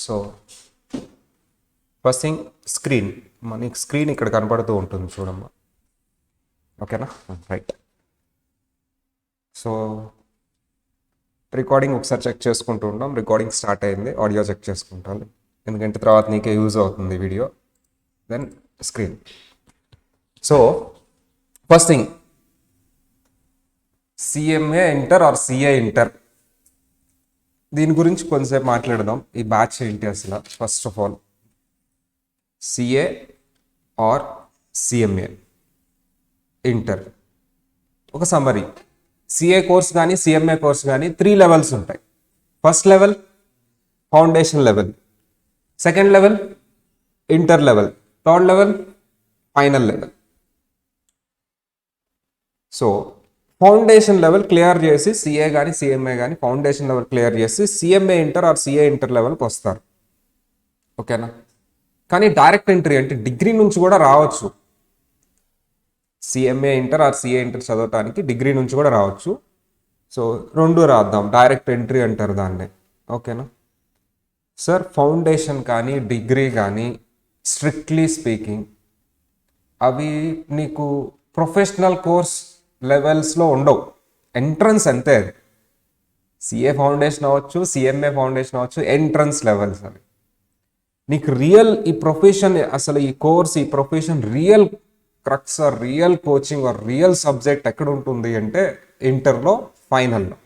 So first thing screen, మనకి screen ఇక్కడ కనపడుతూ ఉంటుంది చూడమ్మా. ఓకేనా, రైట్. సో రికార్డింగ్ ఒకసారి చెక్ చేసుకుంటూ ఉంటాం. రికార్డింగ్ స్టార్ట్ అయింది, ఆడియో చెక్ చేసుకుంటాను ఎందుకంటే తర్వాత నీకే యూజ్ అవుతుంది video. Then screen. So first thing CMA inter or CA inter, దీని గురించి కొంచెంసేపు మాట్లాడదాం. ఈ బ్యాచ్ ఏంటి అసలు? First of all CA or CMA inter ఒక సమ్మరీ. సిఏ కోర్స్ కానీ సిఎంఏ కోర్స్ కానీ 3 లెవెల్స్ ఉంటాయి. First level foundation level, second level inter level, third level final level. So foundation level clear చేసి సిఏ కానీ CMA కానీ foundation level clear చేసి CMA inter or CA inter లెవెల్కి వస్తారు. ఓకేనా, కానీ డైరెక్ట్ ఎంట్రీ అంటే డిగ్రీ నుంచి కూడా రావచ్చు. CMA inter or CA inter చదవటానికి డిగ్రీ నుంచి కూడా రావచ్చు. సో రెండు రాద్దాం, డైరెక్ట్ ఎంట్రీ అంటారు దాన్ని. ఓకేనా సార్, ఫౌండేషన్ కానీ డిగ్రీ కానీ స్ట్రిక్ట్లీ స్పీకింగ్ అవి నీకు ప్రొఫెషనల్ కోర్స్ లెవెల్స్లో ఉండవు. ఎంట్రన్స్ అంతే. అది సిఏ ఫౌండేషన్ అవ్వచ్చు, సిఎంఏ ఫౌండేషన్ అవ్వచ్చు, ఎంట్రన్స్ లెవెల్స్ అవి. నీకు రియల్ ఈ ప్రొఫెషన్, అసలు ఈ కోర్స్, ఈ profession real crux or real coaching or real subject ఎక్కడ ఉంటుంది అంటే ఇంటర్లో, ఫైనల్లో.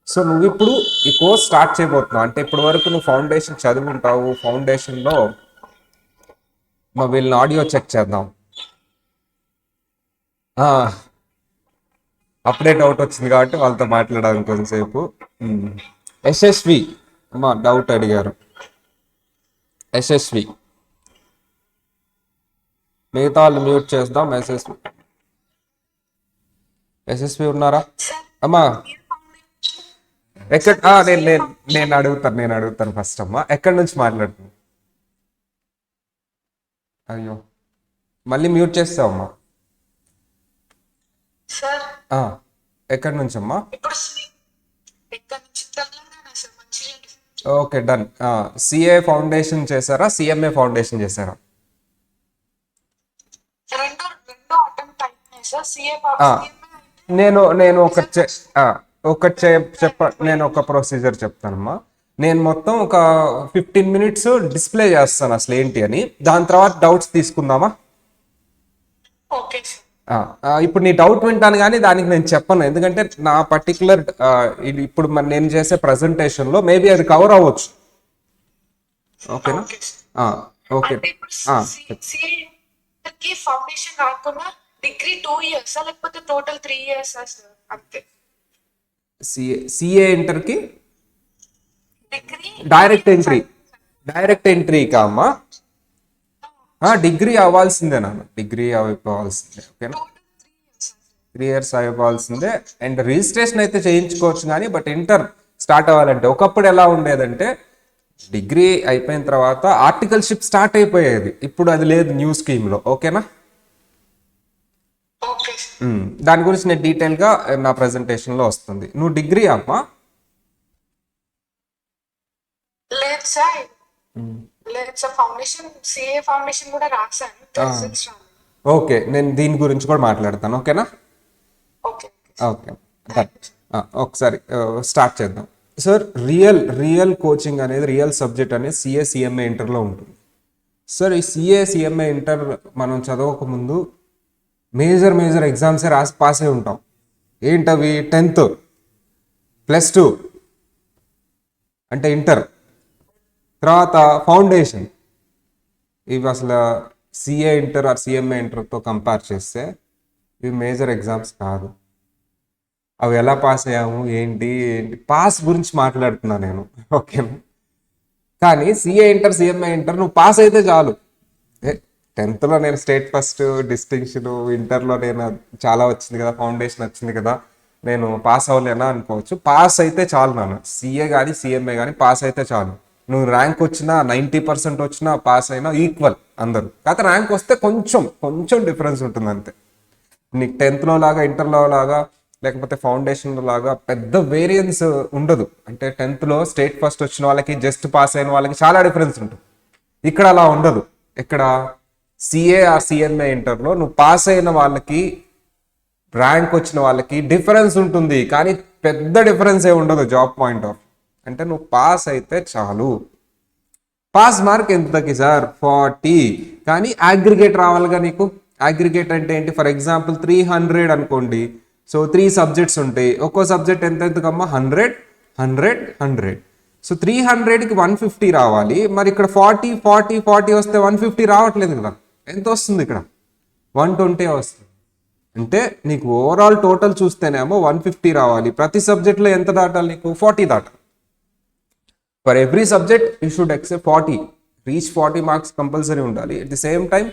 సో నువ్వు ఇప్పుడు ఈ కోర్స్ స్టార్ట్ చేయబోతున్నావు అంటే ఇప్పటి వరకు నువ్వు ఫౌండేషన్ చదువుకుంటావు. ఫౌండేషన్లో మా వీళ్ళని ఆడియో చెక్ చేద్దాం. అప్పుడే డౌట్ వచ్చింది కాబట్టి వాళ్ళతో మాట్లాడాలి కొంచెంసేపు. యశస్వి అమ్మా డౌట్ అడిగారు. యశస్వి, మిగతా వాళ్ళు మ్యూట్ చేద్దాం. యశస్వి ఉన్నారా అమ్మా? ఎక్కడ నేను అడుగుతాను ఫస్ట్ అమ్మా, ఎక్కడి నుంచి మాట్లాడుతున్నాను? అయ్యో మళ్ళీ మ్యూట్ చేస్తావమ్మా. ఎక్కడి నుంచి అమ్మా? Okay done. సిఏ ఫౌండేషన్ చేశారా, సిఎంఏ ఫౌండేషన్ చేశారా? నేను ఒక ప్రొసీజర్ చెప్తానమ్మా. నేను మొత్తం ఒక 15 మినిట్స్ డిస్ప్లే చేస్తాను అసలు ఏంటి అని. దాని తర్వాత డౌట్స్ తీసుకుందామా? ఇప్పుడు నీ డౌట్ వింటాను కానీ దానికి నేను చెప్పను, ఎందుకంటే నా పర్టికులర్ ఇప్పుడు నేను చేసే ప్రజెంటేషన్లో మేబీ అది కవర్ అవ్వచ్చు. ఓకేనా? ఓకే. ఫౌండేషన్ కాకుండా డిగ్రీ 2 ఇయర్స్ లేకపోతే టోటల్ 3 ఇయర్స్ అంతే. సిఏ ఇంటర్కి డైరెక్ట్ ఎంట్రీ కామ్మా, డిగ్రీ అవ్వాల్సిందే నాన్న, డిగ్రీ అయిపోవాల్సిందే. ఓకేనా, 3 ఇయర్స్ అయిపోవాల్సిందే. అండ్ రిజిస్ట్రేషన్ అయితే చేయించుకోవచ్చు కానీ బట్ ఇంటర్ స్టార్ట్ అవ్వాలంటే ఒకప్పుడు ఎలా ఉండేదంటే డిగ్రీ అయిపోయిన తర్వాత ఆర్టికల్షిప్ స్టార్ట్ అయిపోయేది. ఇప్పుడు అది లేదు న్యూ స్కీమ్లో. ఓకేనా, దాని గురించి నేను డీటెయిల్గా నా ప్రెజెంటేషన్లో వస్తుంది. నువ్వు డిగ్రీ అమ్మా? లేదు సార్, ఫౌండేషన్ సిఏ ఫౌండేషన్ కూడా రాసాను. ఓకే, నేను దీని గురించి కూడా మాట్లాడతాను. ఓకేనా? ఓకే, ఒకసారి స్టార్ట్ చేద్దాం. సార్, రియల్ కోచింగ్ అనేది, రియల్ సబ్జెక్ట్ అనేది సిఏ సిఎంఏ ఇంటర్లో ఉంటుంది. సార్, ఈ సిఏ సిఎంఏ ఇంటర్ మనం చదవకముందు మేజర్ ఎగ్జామ్సే రాసి పాస్ అయి ఉంటాం. ఏంటవి? 10th +2 అంటే ఇంటర్, తర్వాత ఫౌండేషన్. ఇవి అసలు సిఏ ఇంటర్ ఆర్ సిఎంఏ ఇంటర్తో కంపేర్ చేస్తే ఇవి మేజర్ ఎగ్జామ్స్ కాదు. అవి ఎలా పాస్ అయ్యాము, ఏంటి పాస్ గురించి మాట్లాడుతున్నా నేను. ఓకేనా, కానీ సిఏ ఇంటర్ సిఎంఏ ఇంటర్ నువ్వు పాస్ అయితే చాలు. 10thలో నేను స్టేట్ ఫస్ట్ డిస్టింక్షన్, ఇంటర్లో నేను చాలా వచ్చింది కదా, ఫౌండేషన్ వచ్చింది కదా, నేను పాస్ అవ్వలేనా అనుకోవచ్చు. పాస్ అయితే చాలు నాన్న. సిఏ కానీ సిఎంఏ కానీ పాస్ అయితే చాలు. నువ్వు ర్యాంక్ వచ్చినా 90% వచ్చినా పాస్ అయినా ఈక్వల్ అందరూ. కాకపోతే ర్యాంక్ వస్తే కొంచెం డిఫరెన్స్ ఉంటుంది అంతే. నీకు 10thలో లాగా ఇంటర్లో లాగా లేకపోతే ఫౌండేషన్ లాగా పెద్ద వేరియన్స్ ఉండదు. అంటే 10th స్టేట్ ఫస్ట్ వచ్చిన వాళ్ళకి జస్ట్ పాస్ అయిన వాళ్ళకి చాలా డిఫరెన్స్ ఉంటుంది. ఇక్కడ అలా ఉండదు. ఇక్కడ సిఏ ఆర్ సిఎంఏ ఇంటర్లో నువ్వు పాస్ అయిన వాళ్ళకి ర్యాంక్ వచ్చిన వాళ్ళకి డిఫరెన్స్ ఉంటుంది, కానీ పెద్ద డిఫరెన్స్ ఏ ఉండదు జాబ్ పాయింట్ ఆఫ్. అంటే నువ్వు పాస్ అయితే చాలు. పాస్ మార్క్ ఎంతకి సార్? 40. కానీ అగ్రిగేట్ రావాలిగా నీకు. అగ్రిగేట్ అంటే ఏంటి? ఫర్ ఎగ్జాంపుల్ 300 అనుకోండి. సో 3 సబ్జెక్ట్స్ ఉంటాయి. ఒక్కో సబ్జెక్ట్ ఎంతకమ్మా? 100 100 100. సో 300కి 150 రావాలి. మరి ఇక్కడ 40 40 40 వస్తే 150 రావట్లేదు కదా. ఎంత వస్తుంది? ఇక్కడ 120 వస్తుంది. అంటే నీకు ఓవరాల్ టోటల్ చూస్తేనేమో 150 రావాలి. ప్రతి సబ్జెక్ట్లో ఎంత దాటాలి నీకు? 40 దాటాలి. For every subject you should except 40, reach 40 marks compulsory ఉండాలి. At the same time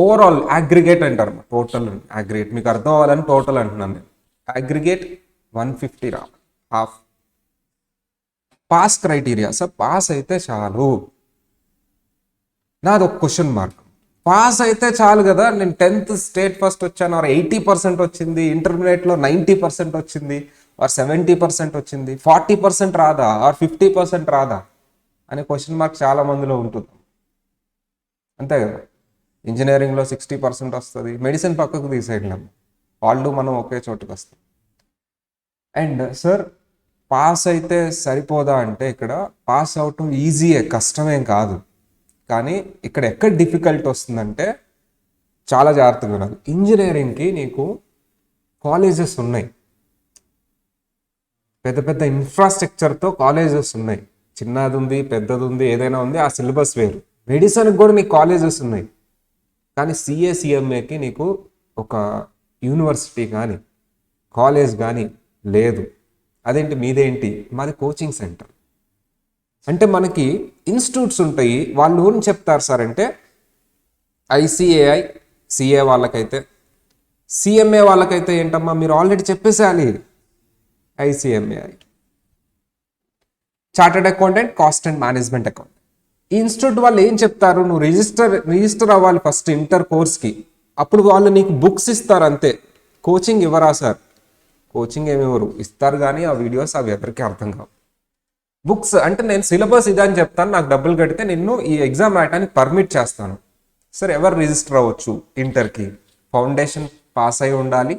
overall aggregate అంటారు. టోటల్ అగ్రిగేట్ మీకు అర్థం అవ్వాలని టోటల్ అంటున్నాను నేను. అగ్రిగేట్ 150 రావాలి, half. Pass criteria sir, pass అయితే చాలు. నాది ఒక క్వశ్చన్ మార్క్. పాస్ అయితే చాలు కదా, నేను 10th స్టేట్ ఫస్ట్ వచ్చాను, ఆర్ 80% వచ్చింది, ఇంటర్మీడియట్లో 90% వచ్చింది, ఆర్ 70% వచ్చింది, 40% రాదా, ఆర్ 50% రాదా అనే క్వశ్చన్ మార్క్ చాలా మందిలో ఉంటుంది. అంతే కదా. ఇంజనీరింగ్లో 60% వస్తుంది. మెడిసిన్ పక్కకు తీసేయలేము, వాళ్ళు మనం ఒకే చోటుకు వస్తాం. అండ్ సార్ పాస్ అయితే సరిపోదా అంటే ఇక్కడ పాస్ అవటం ఈజీయే, కష్టమేం కాదు. కానీ ఇక్కడ ఎక్కడ డిఫికల్ట్ వస్తుందంటే చాలా జాగ్రత్తగా వినాలి. ఇంజనీరింగ్కి నీకు కాలేజెస్ ఉన్నాయి, పెద్ద పెద్ద ఇన్ఫ్రాస్ట్రక్చర్తో కాలేజెస్ ఉన్నాయి. చిన్నది ఉంది, పెద్దది ఉంది, ఏదైనా ఉంది, ఆ సిలబస్ వేరు. మెడిసిన్కి కూడా నీకు కాలేజెస్ ఉన్నాయి. కానీ సిఏ సిఎంఏకి నీకు ఒక యూనివర్సిటీ కానీ కాలేజ్ కానీ లేదు. అదేంటి? మీదేంటి? మాది కోచింగ్ సెంటర్. అంటే మనకి ఇన్స్టిట్యూట్స్ ఉంటాయి, వాళ్ళు ఊరిని చెప్తారు సార్ అంటే ఐసిఏఐ సిఏ వాళ్ళకైతే, సిఎంఏ వాళ్ళకైతే ఏంటమ్మా మీరు ఆల్రెడీ చెప్పేసేయాలి. ICMAI chartered accountant, cost and management account. ఈ ఇన్స్టిట్యూట్ వాళ్ళు ఏం చెప్తారు? నువ్వు రిజిస్టర్ అవ్వాలి ఫస్ట్ ఇంటర్ కోర్స్కి. అప్పుడు వాళ్ళు నీకు బుక్స్ ఇస్తారు అంతే. కోచింగ్ ఇవ్వరా సార్? కోచింగ్ ఏమి ఇవ్వరు, ఇస్తారు కానీ ఆ వీడియోస్ అవి ఎవరికి అర్థం కావు. బుక్స్ అంటే నేను సిలబస్ ఇదని చెప్తాను, నాకు డబ్బులు కడితే నిన్ను ఈ ఎగ్జామ్ రాయడానికి పర్మిట్ చేస్తాను. సార్ ఎవరు రిజిస్టర్ అవ్వచ్చు ఇంటర్కి? ఫౌండేషన్ పాస్ అయి ఉండాలి,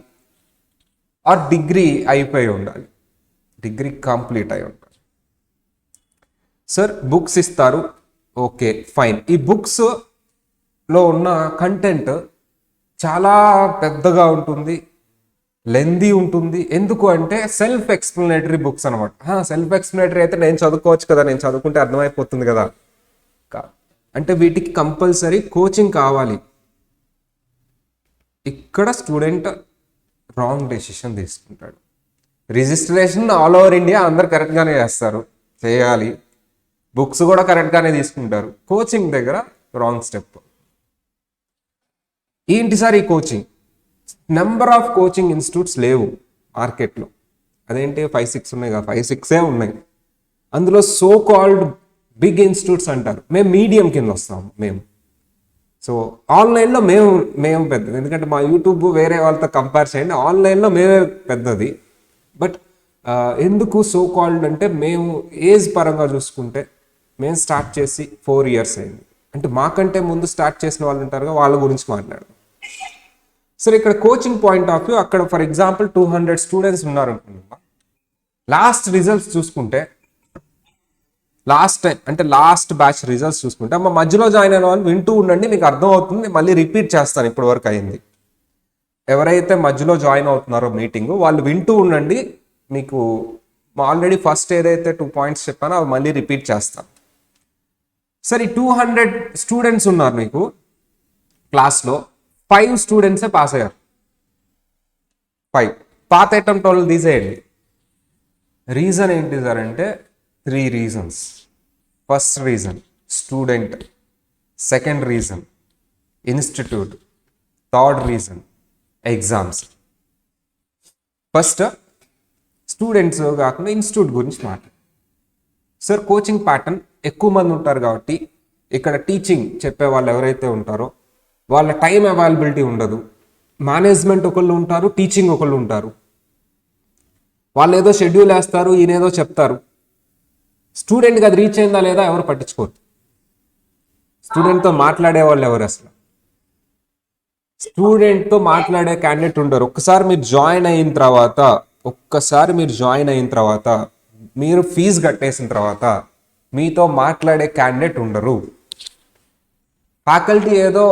ఆర్ డిగ్రీ అయిపోయి ఉండాలి, డిగ్రీ కంప్లీట్ అయి ఉండాలి. సార్ బుక్స్ ఇస్తారు, ఓకే ఫైన్. ఈ బుక్స్లో ఉన్న కంటెంట్ చాలా పెద్దగా ఉంటుంది, లెందీ ఉంటుంది. ఎందుకు అంటే సెల్ఫ్ ఎక్స్ప్లెనేటరీ బుక్స్ అనమాట. సెల్ఫ్ ఎక్స్ప్లెనేటరీ అయితే నేను చదువుకోవచ్చు కదా, నేను చదువుకుంటే అర్థమైపోతుంది కదా. అంటే వీటికి కంపల్సరీ కోచింగ్ కావాలి. ఇక్కడ స్టూడెంట్ రాంగ్ డెసిషన్ తీసుకుంటాడు. రిజిస్ట్రేషన్ ఆల్ ఓవర్ ఇండియా అందరు కరెక్ట్గానే చేయాలి, బుక్స్ కూడా కరెక్ట్గానే తీసుకుంటారు. కోచింగ్ దగ్గర రాంగ్ స్టెప్. ఏంటి సార్ ఈ coaching? Number of coaching institutes లేవు మార్కెట్లో. అదేంటి 5-6 ఉన్నాయి కదా, 5-6 ఉన్నాయి. అందులో సో కాల్డ్ బిగ్ ఇన్స్టిట్యూట్స్ అంటారు, మేము మీడియం కింద వస్తాము మేము. సో ఆన్లైన్లో మేము పెద్దది, ఎందుకంటే మా యూట్యూబ్ వేరే వాళ్ళతో కంపేర్ చేయండి, ఆన్లైన్లో మేమే పెద్దది. బట్ ఎందుకు సో కాల్డ్ అంటే మేము ఏజ్ పరంగా చూసుకుంటే మేము స్టార్ట్ చేసి 4 years అయింది. అంటే మాకంటే ముందు స్టార్ట్ చేసిన వాళ్ళు ఉంటారుగా, వాళ్ళ గురించి మాట్లాడదాం. సరే ఇక్కడ కోచింగ్ పాయింట్ ఆఫ్ వ్యూ, అక్కడ ఫర్ ఎగ్జాంపుల్ 200 స్టూడెంట్స్ ఉన్నారు అనుకుంటున్నా. లాస్ట్ రిజల్ట్స్ చూసుకుంటే లాస్ట్ బ్యాచ్ రిజల్ట్స్ చూసుకుంటే మా మధ్యలో జాయిన్ అయిన వాళ్ళు వింటూ ఉండండి, మీకు అర్థం అవుతుంది. మళ్ళీ రిపీట్ చేస్తాను ఇప్పటి వరకు అయింది. ఎవరైతే మధ్యలో జాయిన్ అవుతున్నారో మీటింగ్ వాళ్ళు వింటూ ఉండండి. మీకు ఆల్రెడీ ఫస్ట్ ఏదైతే 2 points చెప్పానో అవి మళ్ళీ రిపీట్ చేస్తాను. సరే 200 స్టూడెంట్స్ ఉన్నారు మీకు క్లాస్లో, 5 స్టూడెంట్సే పాస్ అయ్యారు. 5 పాత అటెంప్ట్ వాళ్ళు తీసేయండి. రీజన్ ఏంటి సార్ అంటే 3 reasons. First reason student, second reason institute, third reason exams. First students కాకుండా ఇన్స్టిట్యూట్ గురించి మాట్లాడు. సార్ కోచింగ్ ప్యాటర్న్ ఎక్కువ మంది ఉంటారు కాబట్టి ఇక్కడ టీచింగ్ చెప్పే వాళ్ళు ఎవరైతే ఉంటారో వాళ్ళ టైం అవైలబిలిటీ ఉండదు. మేనేజ్మెంట్ ఒకళ్ళు ఉంటారు, టీచింగ్ ఒకళ్ళు ఉంటారు. వాళ్ళు ఏదో షెడ్యూల్ వేస్తారు, ఈయన ఏదో చెప్తారు. స్టూడెంట్కి అది రీచ్ అయిందా లేదా ఎవరు పట్టించుకోరు. స్టూడెంట్తో మాట్లాడే వాళ్ళు ఎవరు అసలు? స్టూడెంట్తో మాట్లాడే క్యాండిడేట్ ఉండరు. ఒక్కసారి మీరు జాయిన్ అయిన తర్వాత మీరు ఫీజు కట్టేసిన తర్వాత మీతో మాట్లాడే క్యాండిడేట్ ఉండరు. ఫ్యాకల్టీ ఏదో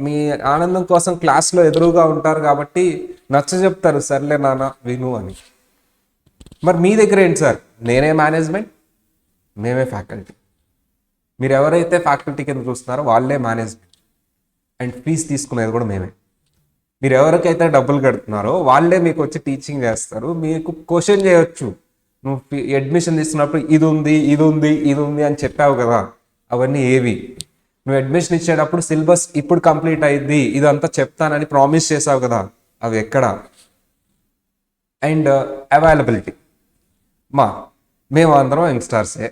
మీ ఆనందం కోసం క్లాస్లో ఎదురుగా ఉంటారు కాబట్టి నచ్చ చెప్తారు, సర్లే నాన్న విను అని. మరి మీ దగ్గర ఏంటి సార్? నేనే మేనేజ్మెంట్, మేమే ఫ్యాకల్టీ. మీరు ఎవరైతే ఫ్యాకల్టీ కింద చూస్తున్నారో వాళ్ళే మేనేజ్మెంట్, అండ్ ఫీజు తీసుకునేది కూడా మేమే. మీరు ఎవరికైతే డబ్బులు కడుతున్నారో వాళ్ళే మీకు వచ్చి టీచింగ్ చేస్తారు. మీకు క్వశ్చన్ చేయొచ్చు, నువ్వు అడ్మిషన్ తీసుకున్నప్పుడు ఇది ఉంది అని చెప్పావు కదా, అవన్నీ ఏవి? నువ్వు అడ్మిషన్ ఇచ్చేటప్పుడు సిలబస్ ఇప్పుడు కంప్లీట్ అయింది ఇదంతా చెప్తానని ప్రామిస్ చేసావు కదా, అవి ఎక్కడ? అండ్ అవైలబిలిటీ, మేము అందరం యంగ్స్టర్సే,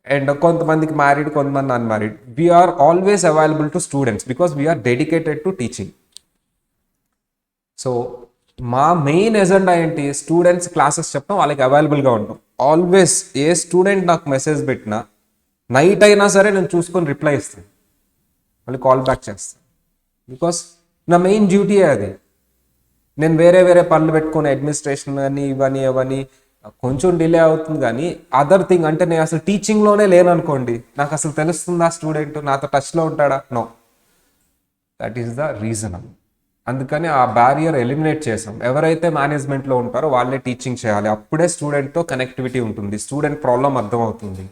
అండ్ కొంతమందికి మ్యారీడ్, కొంతమంది unmarried. We're always available to students because we're dedicated to teaching. So మా మెయిన్ ఎజెండా ఏంటి? స్టూడెంట్స్ క్లాసెస్ చెప్తాం, వాళ్ళకి అవైలబుల్గా ఉంటాం. ఆల్వేస్ ఏ స్టూడెంట్ నాకు మెసేజ్ పెట్టినా నైట్ అయినా సరే నేను చూసుకొని రిప్లై ఇస్తాను, మళ్ళీ కాల్ బ్యాక్ చేస్తాను. బికాస్ నా మెయిన్ డ్యూటీ అది. నేను వేరే పనులు పెట్టుకొని అడ్మినిస్ట్రేషన్ అని ఇవని కొంచెం డిలే అవుతుంది, కానీ అదర్ థింగ్ అంటే నేను అసలు టీచింగ్లోనే లేననుకోండి, నాకు అసలు తెలుస్తుందా స్టూడెంట్ నాతో టచ్లో ఉంటాడా? No. That is the reason. అందుకని ఆ బ్యారియర్ ఎలిమినేట్ చేసాం. ఎవరైతే మేనేజ్మెంట్లో ఉంటారో వాళ్ళే టీచింగ్ చేయాలి, అప్పుడే స్టూడెంట్తో కనెక్టివిటీ ఉంటుంది, స్టూడెంట్ ప్రాబ్లం అర్థమవుతుంది.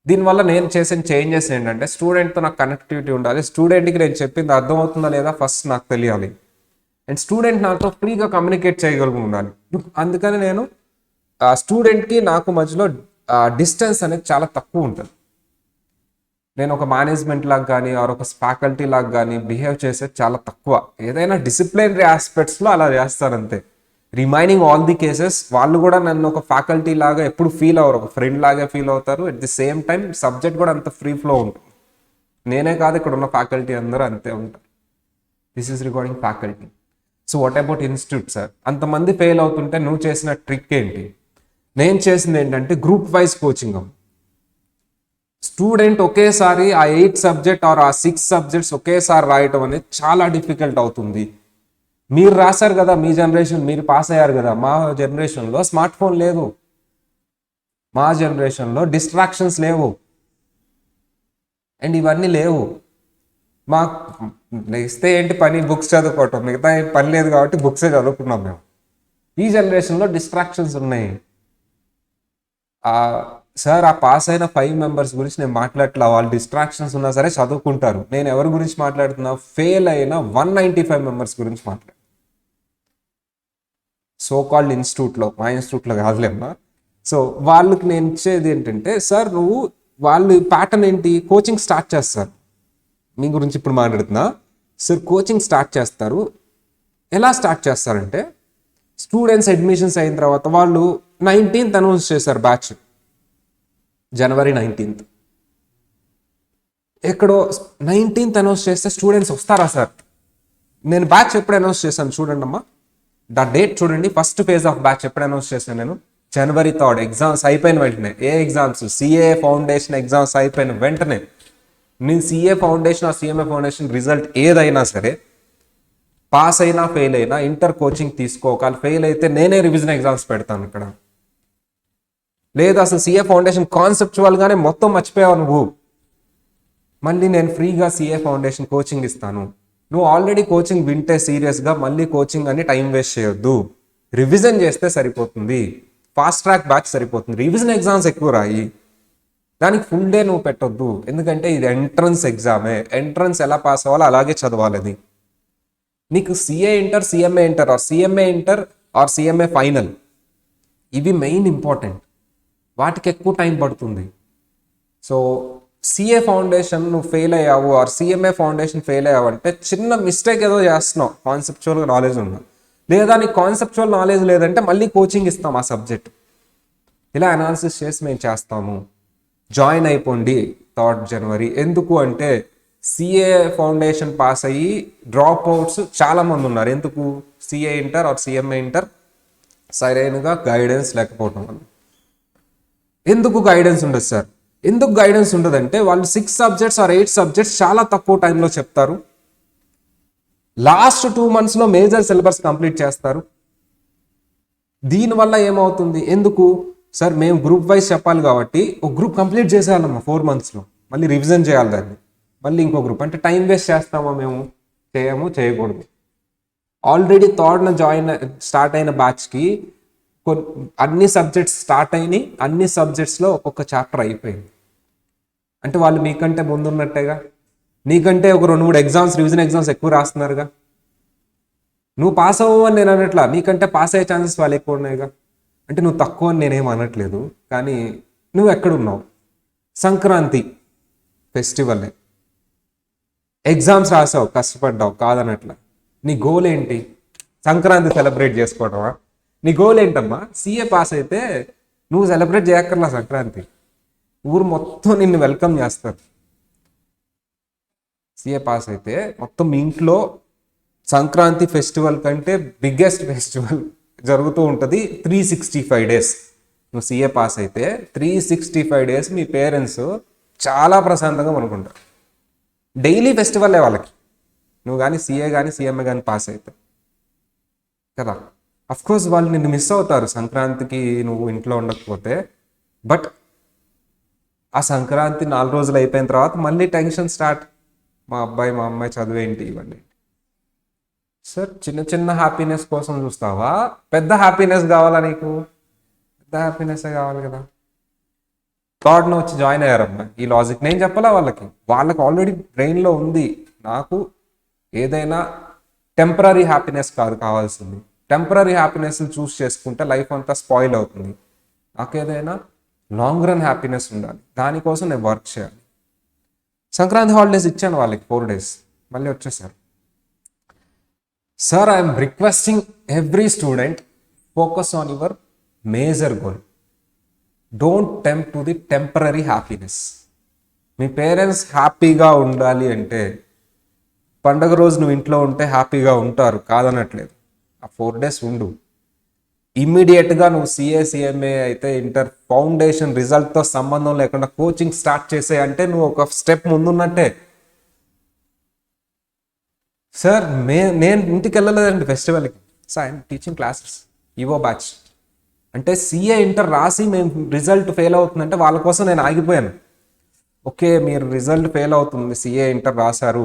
దీనివల్ల నేను చేసిన చేంజెస్ ఏంటంటే, స్టూడెంట్తో నాకు కనెక్టివిటీ ఉండాలి, స్టూడెంట్కి నేను చెప్పింది అర్థమవుతుందా లేదా ఫస్ట్ నాకు తెలియాలి, అండ్ స్టూడెంట్ నాతో ఫ్రీగా కమ్యూనికేట్ చేయగలిగి ఉండాలి. అందుకని నేను స్టూడెంట్కి నాకు మధ్యలో డిస్టెన్స్ అనేది చాలా తక్కువ ఉంటుంది. నేను ఒక మేనేజ్మెంట్ లాగా కానీ ఆర్ ఒక ఫ్యాకల్టీ లాగా కానీ బిహేవ్ చేసేది చాలా తక్కువ. ఏదైనా డిసిప్లినరీ ఆస్పెక్ట్స్లో అలా చేస్తారు అంతే. రిమైనింగ్ ఆల్ ది కేసెస్ వాళ్ళు కూడా నన్ను ఒక ఫ్యాకల్టీ లాగా ఎప్పుడు ఫీల్ అవ్వరు, ఒక ఫ్రెండ్ లాగా ఫీల్ అవుతారు. At the same time subject కూడా అంత ఫ్రీ ఫ్లో ఉంటుంది. నేనే కాదు, ఇక్కడ ఉన్న ఫ్యాకల్టీ అందరూ అంతే ఉంటారు. This is regarding faculty. So what about institute sir? అంతమంది ఫెయిల్ అవుతుంటే నువ్వు చేసిన ట్రిక్ ఏంటి? నేను చేసింది ఏంటంటే గ్రూప్ వైజ్ కోచింగ్. స్టూడెంట్ ఒకేసారి ఆ 8 సబ్జెక్ట్ ఆర్ ఆ 6 సబ్జెక్ట్స్ ఒకేసారి రాయటం అనేది చాలా డిఫికల్ట్ అవుతుంది. మీరు రాశారు కదా, మీ జనరేషన్ మీరు పాస్ అయ్యారు కదా. మా జనరేషన్లో స్మార్ట్ ఫోన్ లేదు, మా జనరేషన్లో డిస్ట్రాక్షన్స్ లేవు, అండ్ ఇవన్నీ లేవు. మా ఇస్తే ఏంటి పని? బుక్స్ చదువుకోవటం, మిగతా ఏం పని లేదు కాబట్టి బుక్సే చదువుకున్నాం మేము. ఈ జనరేషన్లో డిస్ట్రాక్షన్స్ ఉన్నాయి. సార్ ఆ పాస్ అయిన 5 మెంబర్స్ గురించి నేను మాట్లాడట్లా, వాళ్ళు డిస్ట్రాక్షన్స్ ఉన్నా సరే చదువుకుంటారు. నేను ఎవరి గురించి మాట్లాడుతున్నా? ఫెయిల్ అయిన 195 మెంబర్స్ గురించి మాట్లాడు. సో కాల్డ్ ఇన్స్టిట్యూట్లో, మా ఇన్స్టిట్యూట్లో కాదులేమ్మా. సో వాళ్ళకి నేను ఇచ్చేది ఏంటంటే, సార్ నువ్వు వాళ్ళు ప్యాటర్న్ ఏంటి? కోచింగ్ స్టార్ట్ చేస్తారు. మీ గురించి ఇప్పుడు మాట్లాడుతున్నా. సార్ కోచింగ్ స్టార్ట్ చేస్తారు. ఎలా స్టార్ట్ చేస్తారంటే, స్టూడెంట్స్ అడ్మిషన్స్ అయిన తర్వాత వాళ్ళు 19th అనౌన్స్ చేశారు బ్యాచ్, జనవరి 19th. ఎక్కడో 19th అనౌన్స్ చేస్తే స్టూడెంట్స్ వస్తారా సార్? నేను బ్యాచ్ ఎప్పుడు అనౌన్స్ చేశాను చూడండి అమ్మా, ద డేట్ చూడండి. ఫస్ట్ ఫేజ్ ఆఫ్ బ్యాచ్ ఎప్పుడు అనౌన్స్ చేశాను నేను? January 3rd. ఎగ్జామ్స్ అయిపోయిన వెంటనే. ఏ ఎగ్జామ్స్? సిఏ ఫౌండేషన్ ఎగ్జామ్స్ అయిపోయిన వెంటనే నేను సిఏ ఫౌండేషన్ ఆ సిఎంఏ ఫౌండేషన్ రిజల్ట్ ఏదైనా సరే, పాస్ అయినా ఫెయిల్ అయినా ఇంటర్ కోచింగ్ తీసుకోవాలి. ఫెయిల్ అయితే నేనే రివిజన్ ఎగ్జామ్స్ పెడతాను ఇక్కడ. లేదు అసలు సిఏ ఫౌండేషన్ కాన్సెప్చువల్గానే మొత్తం మర్చిపోయావు నువ్వు, మళ్ళీ నేను ఫ్రీగా సిఏ ఫౌండేషన్ కోచింగ్ ఇస్తాను. నువ్వు ఆల్రెడీ కోచింగ్ వింటే సీరియస్గా మళ్ళీ కోచింగ్ అని టైం వేస్ట్ చేయొద్దు, రివిజన్ చేస్తే సరిపోతుంది. ఫాస్ట్ ట్రాక్ బ్యాచ్ సరిపోతుంది. రివిజన్ ఎగ్జామ్స్ ఎక్కువ రాయి, దానికి ఫుల్ డే నువ్వు పెట్టొద్దు. ఎందుకంటే ఇది ఎంట్రన్స్ ఎగ్జామే. ఎంట్రన్స్ ఎలా పాస్ అవ్వాలో అలాగే చదవాలి. అది నీకు CA inter, CMA inter or CMA inter or CMA final, ఇవి మెయిన్ ఇంపార్టెంట్. వాటికి ఎక్కువ టైం పడుతుంది. సో సిఏ ఫౌండేషన్ నువ్వు ఫెయిల్ అయ్యావు ఆర్ సిఎంఏ ఫౌండేషన్ ఫెయిల్ అయ్యావు అంటే చిన్న మిస్టేక్ ఏదో చేస్తున్నావు, కాన్సెప్చువల్ నాలెడ్జ్ ఉన్నా. లేదా నీకు కాన్సెప్చువల్ నాలెడ్జ్ లేదంటే మళ్ళీ కోచింగ్ ఇస్తాం ఆ సబ్జెక్ట్. ఇలా అనాలిసిస్ చేసి మేము చేస్తాము. జాయిన్ అయిపోండి 3rd January. ఎందుకు అంటే సిఏ ఫౌండేషన్ పాస్ అయ్యి డ్రాప్ అవుట్స్ చాలామంది ఉన్నారు. ఎందుకు? CA inter or CMA inter సరైనగా గైడెన్స్ లేకపోవటం వల్ల. ఎందుకు గైడెన్స్ ఉండదు సార్? ఎందుకు గైడెన్స్ ఉండదంటే వాళ్ళు 6 సబ్జెక్ట్స్ ఆర్ 8 సబ్జెక్ట్స్ చాలా తక్కువ టైంలో చెప్తారు. లాస్ట్ 2 monthsలో మేజర్ సిలబస్ కంప్లీట్ చేస్తారు. దీనివల్ల ఏమవుతుంది? ఎందుకు సార్ మేము గ్రూప్ వైజ్ చెప్పాలి కాబట్టి ఒక గ్రూప్ కంప్లీట్ చేసేయాలమ్మా 4 monthsలో, మళ్ళీ రివిజన్ చేయాలి దాన్ని, మళ్ళీ ఇంకో గ్రూప్. అంటే టైం వేస్ట్ చేస్తామా? మేము చేయకూడదు. ఆల్రెడీ థర్డ్న స్టార్ట్ అయిన బ్యాచ్కి అన్ని సబ్జెక్ట్స్ స్టార్ట్ అయినాయి, అన్ని సబ్జెక్ట్స్లో ఒక్కొక్క చాప్టర్ అయిపోయింది. అంటే వాళ్ళు మీకంటే ముందున్నట్టేగా, నీకంటే ఒక 2-3 ఎగ్జామ్స్, రివిజన్ ఎగ్జామ్స్ ఎక్కువ రాస్తున్నారుగా. నువ్వు పాస్ అవ్వవు అని నేను అనట్లా, నీకంటే పాస్ అయ్యే ఛాన్సెస్ వాళ్ళు ఎక్కువ ఉన్నాయిగా. అంటే నువ్వు తక్కువ అని నేనేం అనట్లేదు, కానీ నువ్వు ఎక్కడున్నావు? సంక్రాంతి ఫెస్టివల్, ఎగ్జామ్స్ రాసావు, కష్టపడ్డావు, కాదనట్లా. నీ గోల్ ఏంటి? సంక్రాంతి సెలబ్రేట్ చేసుకోవడమా? నీ గోల్ ఏంటమ్మా? సీఏ పాస్ అయితే నువ్వు సెలబ్రేట్ చేయక్కర్లా సంక్రాంతి, ఊరు మొత్తం నిన్ను వెల్కమ్ చేస్తారు. సీఏ పాస్ అయితే మొత్తం మీ ఇంట్లో సంక్రాంతి ఫెస్టివల్ కంటే బిగ్గెస్ట్ ఫెస్టివల్ జరుగుతూ ఉంటుంది 365 days. నువ్వు సీఏ పాస్ అయితే 365 days మీ పేరెంట్స్ చాలా ప్రశాంతంగా అనుకుంటారు. డైలీ ఫెస్టివల్లే వాళ్ళకి, నువ్వు కానీ సీఏ కానీ సిఎంఏ కానీ పాస్ అవుతావు కదా. అఫ్కోర్స్ వాళ్ళు నిన్ను మిస్ అవుతారు సంక్రాంతికి నువ్వు ఇంట్లో ఉండకపోతే. బట్ ఆ సంక్రాంతి 4 రోజులు అయిపోయిన తర్వాత మళ్ళీ టెన్షన్ స్టార్ట్. మా అబ్బాయి మా అమ్మాయి చదువేంటి, ఇవన్నీ. సార్ చిన్న చిన్న హ్యాపీనెస్ కోసం చూస్తావా? పెద్ద హ్యాపీనెస్ కావాలా నీకు? పెద్ద హ్యాపీనెస్ కావాలి కదా. థాట్ను వచ్చి జాయిన్ అయ్యారమ్మా. ఈ లాజిక్ నేను చెప్పాలా వాళ్ళకి ఆల్రెడీ బ్రెయిన్లో ఉంది. నాకు ఏదైనా టెంపరీ హ్యాపీనెస్ కాదు కావాల్సింది. టెంపరీ హ్యాపీనెస్ చూస్ చేసుకుంటే లైఫ్ అంతా స్పాయిల్ అవుతుంది. నాకు ఏదైనా లాంగ్ రన్ హ్యాపీనెస్ ఉండాలి, దానికోసం నేను వర్క్ చేయాలి. సంక్రాంతి హాలిడేస్ ఇచ్చాను వాళ్ళకి 4 days, మళ్ళీ వచ్చేసారు. Sir I'm requesting every student, focus on your major goal. Don't tempt to the temporary happiness. Me parents హ్యాపీగా ఉండాలి అంటే పండగ రోజు నువ్వు ఇంట్లో ఉంటే హ్యాపీగా ఉంటారు, కాదనట్లేదు. ఆ 4 days ఉండు. ఇమ్మీడియట్గా నువ్వు సిఏ అయితే ఇంటర్ ఫౌండేషన్ రిజల్ట్తో సంబంధం లేకుండా కోచింగ్ స్టార్ట్ చేసే అంటే నువ్వు ఒక స్టెప్ ముందున్నట్టే. సార్ నేను ఇంటికి వెళ్ళలేదండి ఫెస్టివల్కి. Sir I'm teaching classes, EO batch. అంటే సీఏ ఇంటర్ రాసి మేము రిజల్ట్ ఫెయిల్ అవుతుందంటే వాళ్ళ కోసం నేను ఆగిపోయాను. ఓకే, మీరు రిజల్ట్ ఫెయిల్ అవుతుంది, సీఏ ఇంటర్ రాశారు,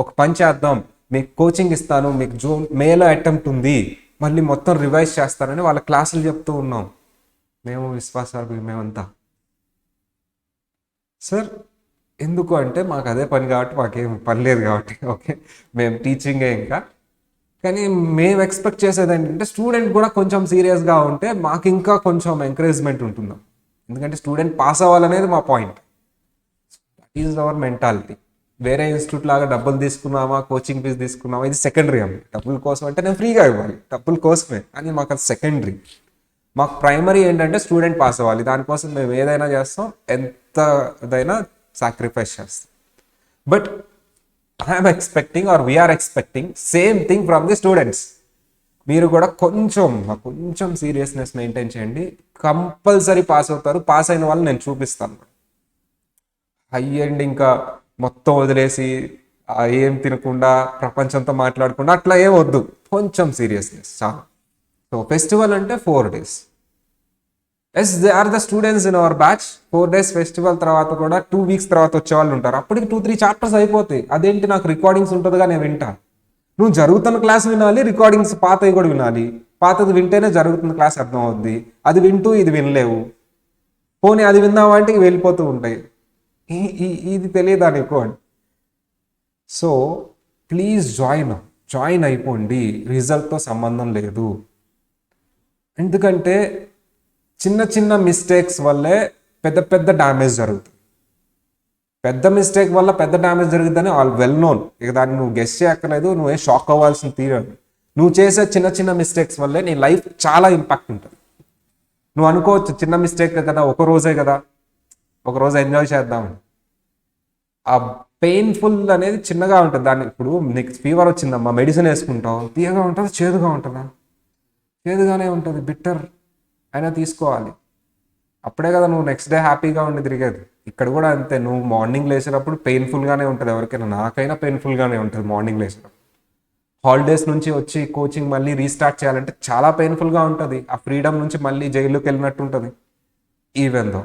ఒక పని చేద్దాం, మీకు కోచింగ్ ఇస్తాను, మీకు మేలో అటెంప్ట్ ఉంది, మళ్ళీ మొత్తం రివైజ్ చేస్తానని వాళ్ళ క్లాసులు చెప్తూ ఉన్నాం మేము, విశ్వాసాలు మేమంతా. సార్ ఎందుకు అంటే మాకు అదే పని కాబట్టి, మాకేం పని లేదు కాబట్టి. ఓకే, మేము టీచింగే ఇంకా. కానీ మేము ఎక్స్పెక్ట్ చేసేది ఏంటంటే స్టూడెంట్ కూడా కొంచెం సీరియస్గా ఉంటే మాకు ఇంకా కొంచెం ఎంకరేజ్మెంట్ ఉంటుందాం. ఎందుకంటే స్టూడెంట్ పాస్ అవ్వాలనేది మా point. That is our mentality. వేరే ఇన్స్టిట్యూట్ లాగా డబ్బులు తీసుకున్నామా, కోచింగ్ ఫీజు తీసుకున్నామా, ఇది సెకండరీ అమ్మ. డబ్బుల కోసం అంటే నేను ఫ్రీగా ఇవ్వాలి, డబ్బుల కోసమే, కానీ మాకు అది సెకండరీ. మాకు ప్రైమరీ ఏంటంటే స్టూడెంట్ పాస్ అవ్వాలి. దానికోసం మేము ఏదైనా చేస్తాం, ఎంతదైనా సాక్రిఫైస్ చేస్తాం. But I'm expecting or we're expecting same thing from the students. మీరు కూడా కొంచెం సీరియస్నెస్ మెయింటైన్ చేయండి. కంపల్సరీ పాస్ అవుతారు. పాస్ అయిన వాళ్ళు నేను చూపిస్తాను. హై అండ్ ఇంకా మొత్తం వదిలేసి ఏం తినకుండా ప్రపంచంతో మాట్లాడకుండా అట్లా ఏం వద్దు. కొంచెం సీరియస్నెస్ చాలు. సో ఫెస్టివల్ అంటే 4 days. Yes, they are the students in our batch. 4 days festival తర్వాత కూడా 2 weeks తర్వాత వచ్చే వాళ్ళు ఉంటారు. అప్పటికి 2-3 chapters అయిపోతాయి. అదేంటి, నాకు రికార్డింగ్స్ ఉంటుందిగా, నేను వింటా. నువ్వు జరుగుతున్న క్లాస్ వినాలి, రికార్డింగ్స్ పాతవి కూడా వినాలి. పాతది వింటేనే జరుగుతున్న క్లాస్ అర్థం అవుద్ది. అది వింటూ ఇది వినలేవు. పోనీ అది విందామా అంటే ఇవి వెళ్ళిపోతూ ఉంటాయి. ఇది తెలియదా నీకు? సో ప్లీజ్ జాయిన్ అయిపోండి. రిజల్ట్తో సంబంధం లేదు. ఎందుకంటే చిన్న మిస్టేక్స్ వల్లే పెద్ద డ్యామేజ్ జరుగుతుంది. పెద్ద మిస్టేక్ వల్ల పెద్ద డ్యామేజ్ జరుగుతుందని ఆల్ వెల్ నోన్. ఇక దాన్ని నువ్వు గెస్ చేయక్కర్లేదు, నువ్వే షాక్ అవ్వాల్సిన తీరాలి. నువ్వు చేసే చిన్న మిస్టేక్స్ వల్లే నీ లైఫ్ చాలా ఇంపాక్ట్ ఉంటుంది. నువ్వు అనుకోవచ్చు చిన్న మిస్టేక్ కదా, ఒక రోజే కదా, ఒక రోజు ఎంజాయ్ చేద్దామని. ఆ పెయిన్ఫుల్ అనేది చిన్నగా ఉంటుంది. దాన్ని ఇప్పుడు నీకు ఫీవర్ వచ్చిందమ్మా, మెడిసిన్ వేసుకుంటావు, తీయగా ఉంటుందా చేదుగా ఉంటుందా? చేదుగానే ఉంటుంది, బిట్టర్ అయినా తీసుకోవాలి. అప్పుడే కదా నువ్వు నెక్స్ట్ డే హ్యాపీగా ఉండి తిరిగేది. ఇక్కడ కూడా అంతే, నువ్వు మార్నింగ్ లేచినప్పుడు పెయిన్ఫుల్గానే ఉంటుంది ఎవరికైనా, నాకైనా పెయిన్ఫుల్గానే ఉంటుంది మార్నింగ్ లేచినప్పుడు. హాలిడేస్ నుంచి వచ్చి కోచింగ్ మళ్ళీ రీస్టార్ట్ చేయాలంటే చాలా పెయిన్ఫుల్గా ఉంటుంది. ఆ ఫ్రీడమ్ నుంచి మళ్ళీ జైల్లోకి వెళ్ళినట్టు ఉంటుంది. ఈవెన్ దో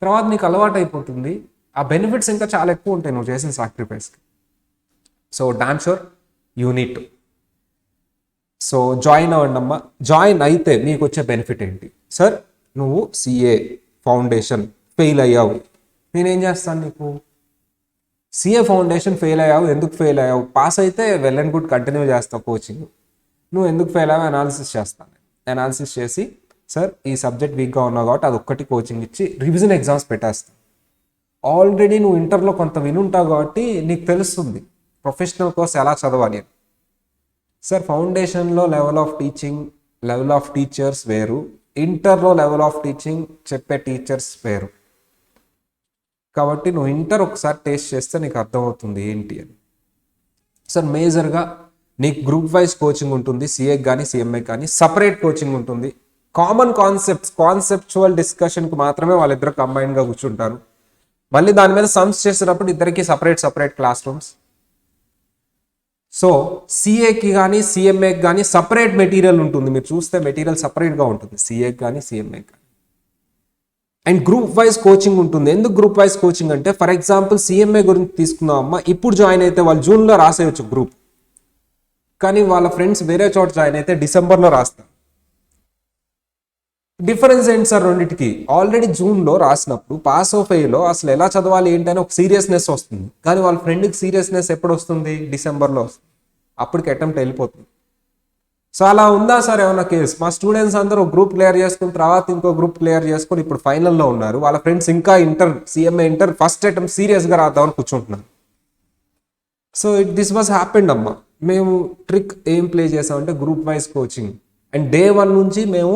తర్వాత నీకు అలవాటు అయిపోతుంది, ఆ బెనిఫిట్స్ ఇంకా చాలా ఎక్కువ ఉంటాయి నువ్వు చేసిన సాక్రిఫైస్కి. So damn sure you need to. So join అవ్వండి అమ్మా. జాయిన్ అయితే మీకు వచ్చే బెనిఫిట్ ఏంటి? సార్ నువ్వు సిఏ ఫౌండేషన్ ఫెయిల్ అయ్యావు, నేనేం చేస్తాను నీకు? సిఏ ఫౌండేషన్ ఫెయిల్ అయ్యావు, ఎందుకు ఫెయిల్ అయ్యావు? పాస్ అయితే వెల్ అండ్ గుడ్, కంటిన్యూ చేస్తావు కోచింగ్. నువ్వు ఎందుకు ఫెయిల్ అయ్యావు అనాలిసిస్ చేస్తాను. అనాలిసిస్ చేసి సార్ ఈ సబ్జెక్ట్ వీక్గా ఉన్నావు కాబట్టి అది ఒక్కటి కోచింగ్ ఇచ్చి రివిజన్ ఎగ్జామ్స్ పెట్టేస్తాను. ఆల్రెడీ నువ్వు ఇంటర్లో కొంత వినుంటావు కాబట్టి నీకు తెలుస్తుంది ప్రొఫెషనల్ కోర్స్ ఎలా చదవాలి అని. సార్ ఫౌండేషన్లో level of teaching, level of teachers వేరు, ఇంటర్లో లెవెల్ ఆఫ్ టీచింగ్ చెప్పే టీచర్స్ వేరు. కాబట్టి నువ్వు ఇంటర్ ఒకసారి టేస్ట్ చేస్తే నీకు అర్థమవుతుంది ఏంటి అని. సార్ మేజర్గా నీకు గ్రూప్ వైజ్ కోచింగ్ ఉంటుంది, సిఏకి కానీ సిఎంఏకి కానీ సపరేట్ కోచింగ్ ఉంటుంది. కామన్ కాన్సెప్చువల్ డిస్కషన్కి మాత్రమే వాళ్ళిద్దరు కంబైన్గా కూర్చుంటారు. మళ్ళీ దాని మీద సమ్స్ చేసేటప్పుడు ఇద్దరికి సపరేట్ క్లాస్ రూమ్స్. సో సిఏకి కానీ సిఎంఏకి కానీ సపరేట్ మెటీరియల్ ఉంటుంది. మీరు చూస్తే మెటీరియల్ సపరేట్గా ఉంటుంది సిఏకి కానీ సిఎంఏకి కానీ. అండ్ గ్రూప్ వైజ్ కోచింగ్ ఉంటుంది. ఎందుకు గ్రూప్ వైజ్ కోచింగ్ అంటే, ఫర్ ఎగ్జాంపుల్ సిఎంఏ గురించి తీసుకుందాం అమ్మ, ఇప్పుడు జాయిన్ అయితే వాళ్ళు జూన్లో రాసేయచ్చు గ్రూప్, కానీ వాళ్ళ ఫ్రెండ్స్ వేరే చోట జాయిన్ అయితే డిసెంబర్లో రాస్తారు. డిఫరెన్స్ ఏంటి సార్ రెండింటికి? ఆల్రెడీ జూన్లో రాసినప్పుడు పాస్ ఆఫ్ అయ్యేలో అసలు ఎలా చదవాలి ఏంటని ఒక సీరియస్నెస్ వస్తుంది, కానీ వాళ్ళ ఫ్రెండ్కి సీరియస్నెస్ ఎప్పుడు వస్తుంది? డిసెంబర్లో వస్తుంది. అప్పటికి అటెంప్ట్ వెళ్ళిపోతుంది. సో అలా ఉందా సార్ ఏమన్నా కేసు? మా స్టూడెంట్స్ అందరూ గ్రూప్ క్లియర్ చేసుకుని తర్వాత ఇంకో గ్రూప్ క్లియర్ చేసుకుని ఇప్పుడు ఫైనల్లో ఉన్నారు. వాళ్ళ ఫ్రెండ్స్ ఇంకా సిఎంఏ ఇంటర్ ఫస్ట్ అటెంప్ట్ సీరియస్గా రాద్దామని కూర్చుంటున్నారు. సో దిస్ వాజ్ హ్యాపెండ్ అమ్మా. మేము ట్రిక్ ఏం ప్లే చేసామంటే group wise coaching, and day 1 నుంచి మేము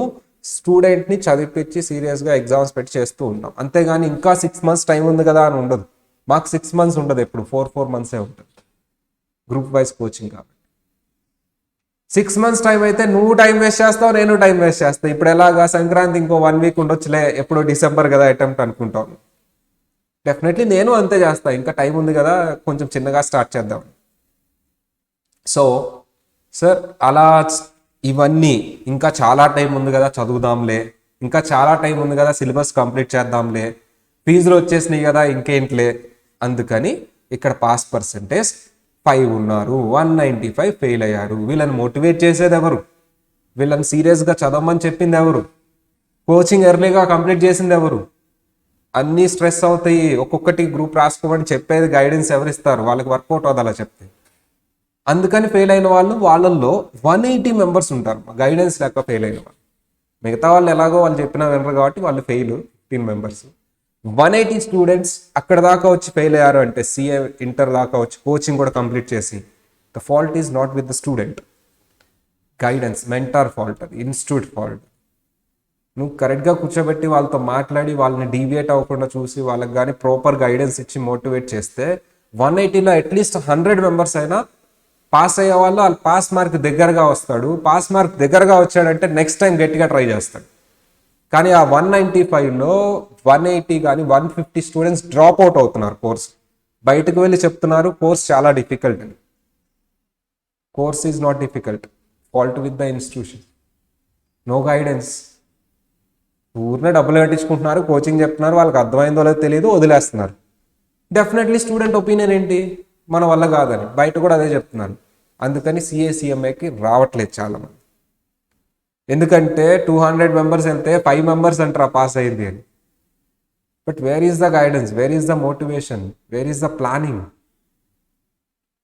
స్టూడెంట్ని చదివిపించి సీరియస్గా ఎగ్జామ్స్ పెట్టి చేస్తూ ఉంటాం. అంతేగాని ఇంకా 6 months టైం ఉంది కదా అని ఉండదు. మాకు 6 months ఉండదు, ఎప్పుడు 4 monthsే ఉంటుంది గ్రూప్ వైజ్ కోచింగ్. కాబట్టి 6 months టైం అయితే నువ్వు టైం వేస్ట్ చేస్తావు, నేను టైం వేస్ట్ చేస్తావు. ఇప్పుడు ఎలాగా సంక్రాంతి ఇంకో 1 week ఉండొచ్చులే, ఎప్పుడో డిసెంబర్ కదా అటెంప్ట్ అనుకుంటాను. డెఫినెట్లీ నేను అంతే చేస్తా, ఇంకా టైం ఉంది కదా కొంచెం చిన్నగా స్టార్ట్ చేద్దాం. సో సార్ అలా ఇవన్నీ ఇంకా చాలా టైం ఉంది కదా చదువుదాంలే, ఇంకా చాలా టైం ఉంది కదా సిలబస్ కంప్లీట్ చేద్దాంలే, ఫీజులు వచ్చేసినాయి కదా ఇంకేంట్లే, అందుకని ఇక్కడ పాస్ పర్సంటేజ్ 5 ఉన్నారు, 195 ఫెయిల్ అయ్యారు. వీళ్ళని మోటివేట్ చేసేది ఎవరు? వీళ్ళని సీరియస్గా చదవమని చెప్పింది ఎవరు? కోచింగ్ ఎర్లీగా కంప్లీట్ చేసింది ఎవరు? అన్నీ స్ట్రెస్ అవుతాయి, ఒక్కొక్కటి గ్రూప్ రాసుకోమని చెప్పేది గైడెన్స్ ఎవరు ఇస్తారు? వాళ్ళకి వర్కౌట్ అవుతుంది అలా చెప్తే. అందుకని ఫెయిల్ అయిన వాళ్ళల్లో 180 members ఉంటారు గైడెన్స్ లేక ఫెయిల్ అయిన వాళ్ళు. మిగతా వాళ్ళు ఎలాగో వాళ్ళు చెప్పినా వినరు కాబట్టి వాళ్ళు ఫెయిల్ 15 members. 180 students అక్కడ దాకా వచ్చి ఫెయిల్ అయ్యారు అంటే సిఏ ఇంటర్ దాకా వచ్చి కోచింగ్ కూడా కంప్లీట్ చేసి, the fault is not with the student, guidance mentor fault, అది ఇన్స్టిట్యూట్ ఫాల్ట్. నువ్వు కరెక్ట్గా కూర్చోబెట్టి వాళ్ళతో మాట్లాడి వాళ్ళని డీవియేట్ అవ్వకుండా చూసి వాళ్ళకి కానీ ప్రాపర్ గైడెన్స్ ఇచ్చి మోటివేట్ చేస్తే 180లో అట్లీస్ట్ 100 members అయినా పాస్ అయ్యే వాళ్ళు పాస్ మార్క్ దగ్గరగా వస్తాడు. పాస్ మార్క్ దగ్గరగా వచ్చాడంటే నెక్స్ట్ టైం గట్టిగా ట్రై చేస్తాడు. కానీ ఆ 195లో 180 కానీ 150 స్టూడెంట్స్ డ్రాప్ అవుట్ అవుతున్నారు కోర్స్. బయటకు వెళ్ళి చెప్తున్నారు కోర్స్ చాలా డిఫికల్ట్ అని. Course is not difficult, fault with the institution, no guidance. ఊరినే డబ్బులు కట్టించుకుంటున్నారు, కోచింగ్ చెప్తున్నారు, వాళ్ళకి అర్థమైందో లేదో తెలియదు, వదిలేస్తున్నారు. డెఫినెట్లీ స్టూడెంట్ ఒపీనియన్ ఏంటి? మన వల్ల కాదని, బయట కూడా అదే చెప్తున్నాను. అందుకని సిఏసిఎంఏకి రావట్లేదు చాలామంది. ఎందుకంటే 200 members వెళ్తే 5 members అంటారా పాస్ అయింది అని. But where is the guidance, where is the motivation, where is the planning?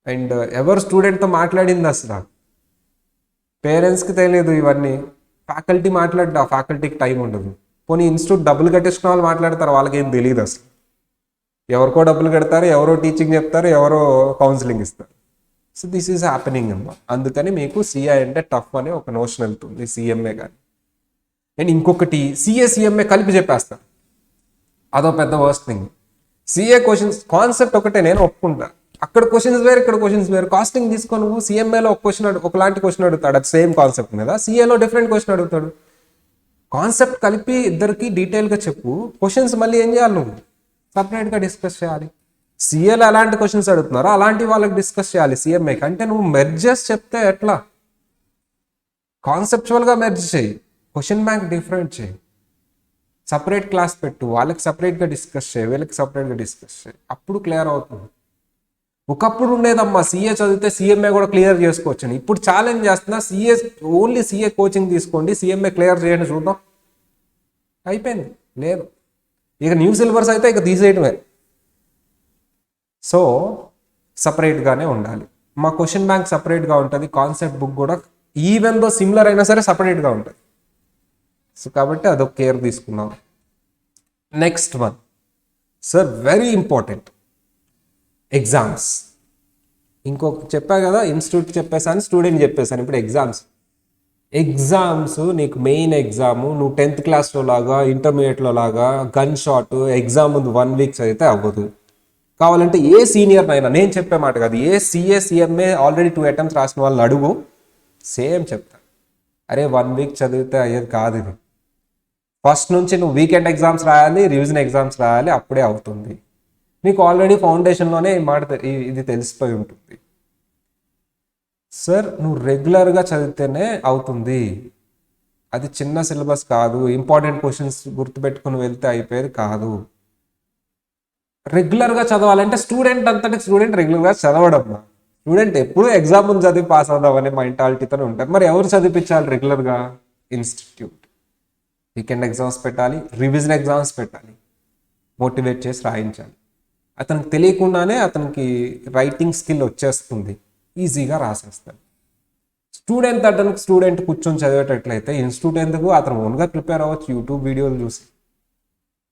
And ఎవరు స్టూడెంట్తో మాట్లాడింది అసలు? పేరెంట్స్కి తెలియదు ఇవన్నీ, ఫ్యాకల్టీ మాట్లాడ్డా, ఫ్యాకల్టీకి టైం ఉండదు. పోనీ ఇన్స్టిట్యూట్ డబ్బులు కట్టించుకున్న వాళ్ళు మాట్లాడతారు, వాళ్ళకేం తెలియదు అసలు. ఎవరికో డబ్బులు కడతారు, ఎవరో టీచింగ్ చెప్తారు, ఎవరో కౌన్సిలింగ్ ఇస్తారు. సో దిస్ ఈజ్ హ్యాపెనింగ్ అమ్మా. అందుకని మీకు సిఐ అంటే టఫ్ అనే ఒక నోషన్ వెళ్తుంది, సిఎంఏ కానీ. అండ్ ఇంకొకటి సిఏ కలిపి చెప్పేస్తారు, అదో పెద్ద worst thing. CA questions concept ఒకటే నేను ఒప్పుకుంటా, అక్కడ క్వశ్చన్స్ వేరు, ఇక్కడ క్వశ్చన్స్ వేరు. కాస్టింగ్ తీసుకో నువ్వు, సిఎంఏలో ఒక క్వశ్చన్ ఒకలాంటి క్వశ్చన్ అడుగుతాడు, అది సేమ్ కాన్సెప్ట్ మీద. సిఏలో డిఫరెంట్ క్వశ్చన్ అడుగుతాడు. కాన్సెప్ట్ కలిపి ఇద్దరికి డీటెయిల్గా చెప్పు. క్వశ్చన్స్ మళ్ళీ ఏం చేయాలి నువ్వు? సపరేట్గా డిస్కస్ చేయాలి. సిఏలో ఎలాంటి క్వశ్చన్స్ అడుగుతున్నారో అలాంటి వాళ్ళకి డిస్కస్ చేయాలి సిఎంఏకి. అంటే నువ్వు మెర్జెస్ చెప్తే ఎట్లా? కాన్సెప్చువల్గా మెర్జ్ చేయి, క్వశ్చన్ బ్యాంక్ డిఫరెంట్ చేయి, సపరేట్ క్లాస్ పెట్టు, వాళ్ళకి సపరేట్గా డిస్కస్ చేయి, వీళ్ళకి సపరేట్గా డిస్కస్ చేయి, అప్పుడు క్లియర్ అవుతుంది. ఒకప్పుడు ఉండేదమ్మా సిఏ చదివితే సిఎంఏ కూడా క్లియర్ చేసుకోవచ్చు. ఇప్పుడు ఛాలెంజ్ చేస్తున్నా, ఓన్లీ సిఏ కోచింగ్ తీసుకోండి, సిఎంఏ క్లియర్ చేయండి చూద్దాం. అయిపోయింది. లేదు, ఇక న్యూ సిలబస్ అయితే ఇక తీసేయటమే. సో సపరేట్గానే ఉండాలి. మా క్వశ్చన్ బ్యాంక్ సపరేట్గా ఉంటుంది, కాన్సెప్ట్ బుక్ కూడా ఈవెన్ దో సిమిలర్ అయినా సరే సపరేట్గా ఉంటుంది. సో కాబట్టి అదొక కేర్ తీసుకున్నాం. Next one sir, very important, exams. ఇంకొక చెప్పా కదా, ఇన్స్టిట్యూట్ చెప్పేసాను, స్టూడెంట్ చెప్పేసాను, ఇప్పుడు ఎగ్జామ్స్ నీకు మెయిన్ ఎగ్జామ్. నువ్వు 10th క్లాస్లో లాగా, ఇంటర్మీడియట్లో లాగా గన్ షాట్ ఎగ్జామ్ ముందు 1 వీక్ చదివితే అవ్వదు. కావాలంటే ఏ సీనియర్ అయినా, నేను చెప్పే మాట కాదు, ఏ సిఏ సిఎంఏ ఆల్రెడీ 2 అటెంప్ట్స్ రాసిన వాళ్ళని అడుగు, సేమ్ చెప్తా. అరే 1 వీక్ చదివితే అయ్యేది కాదు ఇది. ఫస్ట్ నుంచి నువ్వు వీకెండ్ ఎగ్జామ్స్ రాయాలి, రివిజన్ ఎగ్జామ్స్ రాయాలి, అప్పుడే అవుతుంది. నీకు ఆల్రెడీ ఫౌండేషన్లోనే ఈ మాట ఇది తెలిసిపోయి ఉంటుంది. సార్ నువ్వు రెగ్యులర్గా చదివితేనే అవుతుంది, అది చిన్న సిలబస్ కాదు, ఇంపార్టెంట్ క్వశ్చన్స్ గుర్తుపెట్టుకుని వెళ్తే అయిపోయేది కాదు. రెగ్యులర్గా చదవాలంటే స్టూడెంట్ రెగ్యులర్గా చదవడం. స్టూడెంట్ ఎప్పుడు ఎగ్జామ్ ముందు చదివి పాస్ అవుదామనే మెంటాలిటీతోనే ఉంటారు. మరి ఎవరు చదివించాలి రెగ్యులర్గా? ఇన్స్టిట్యూట్. వీకెండ్ ఎగ్జామ్స్ పెట్టాలి, రివిజన్ ఎగ్జామ్స్ పెట్టాలి, మోటివేట్ చేసి రాయించాలి. అతనికి తెలియకుండానే అతనికి రైటింగ్ స్కిల్ వచ్చేస్తుంది, ఈజీగా రాసేస్తాడు. స్టూడెంట్ కూర్చొని చదివేటట్లయితే ఇన్స్టిట్యూట్ ఎందుకు, అతను ఓన్గా ప్రిపేర్ అవ్వచ్చు యూట్యూబ్ వీడియోలు చూసి.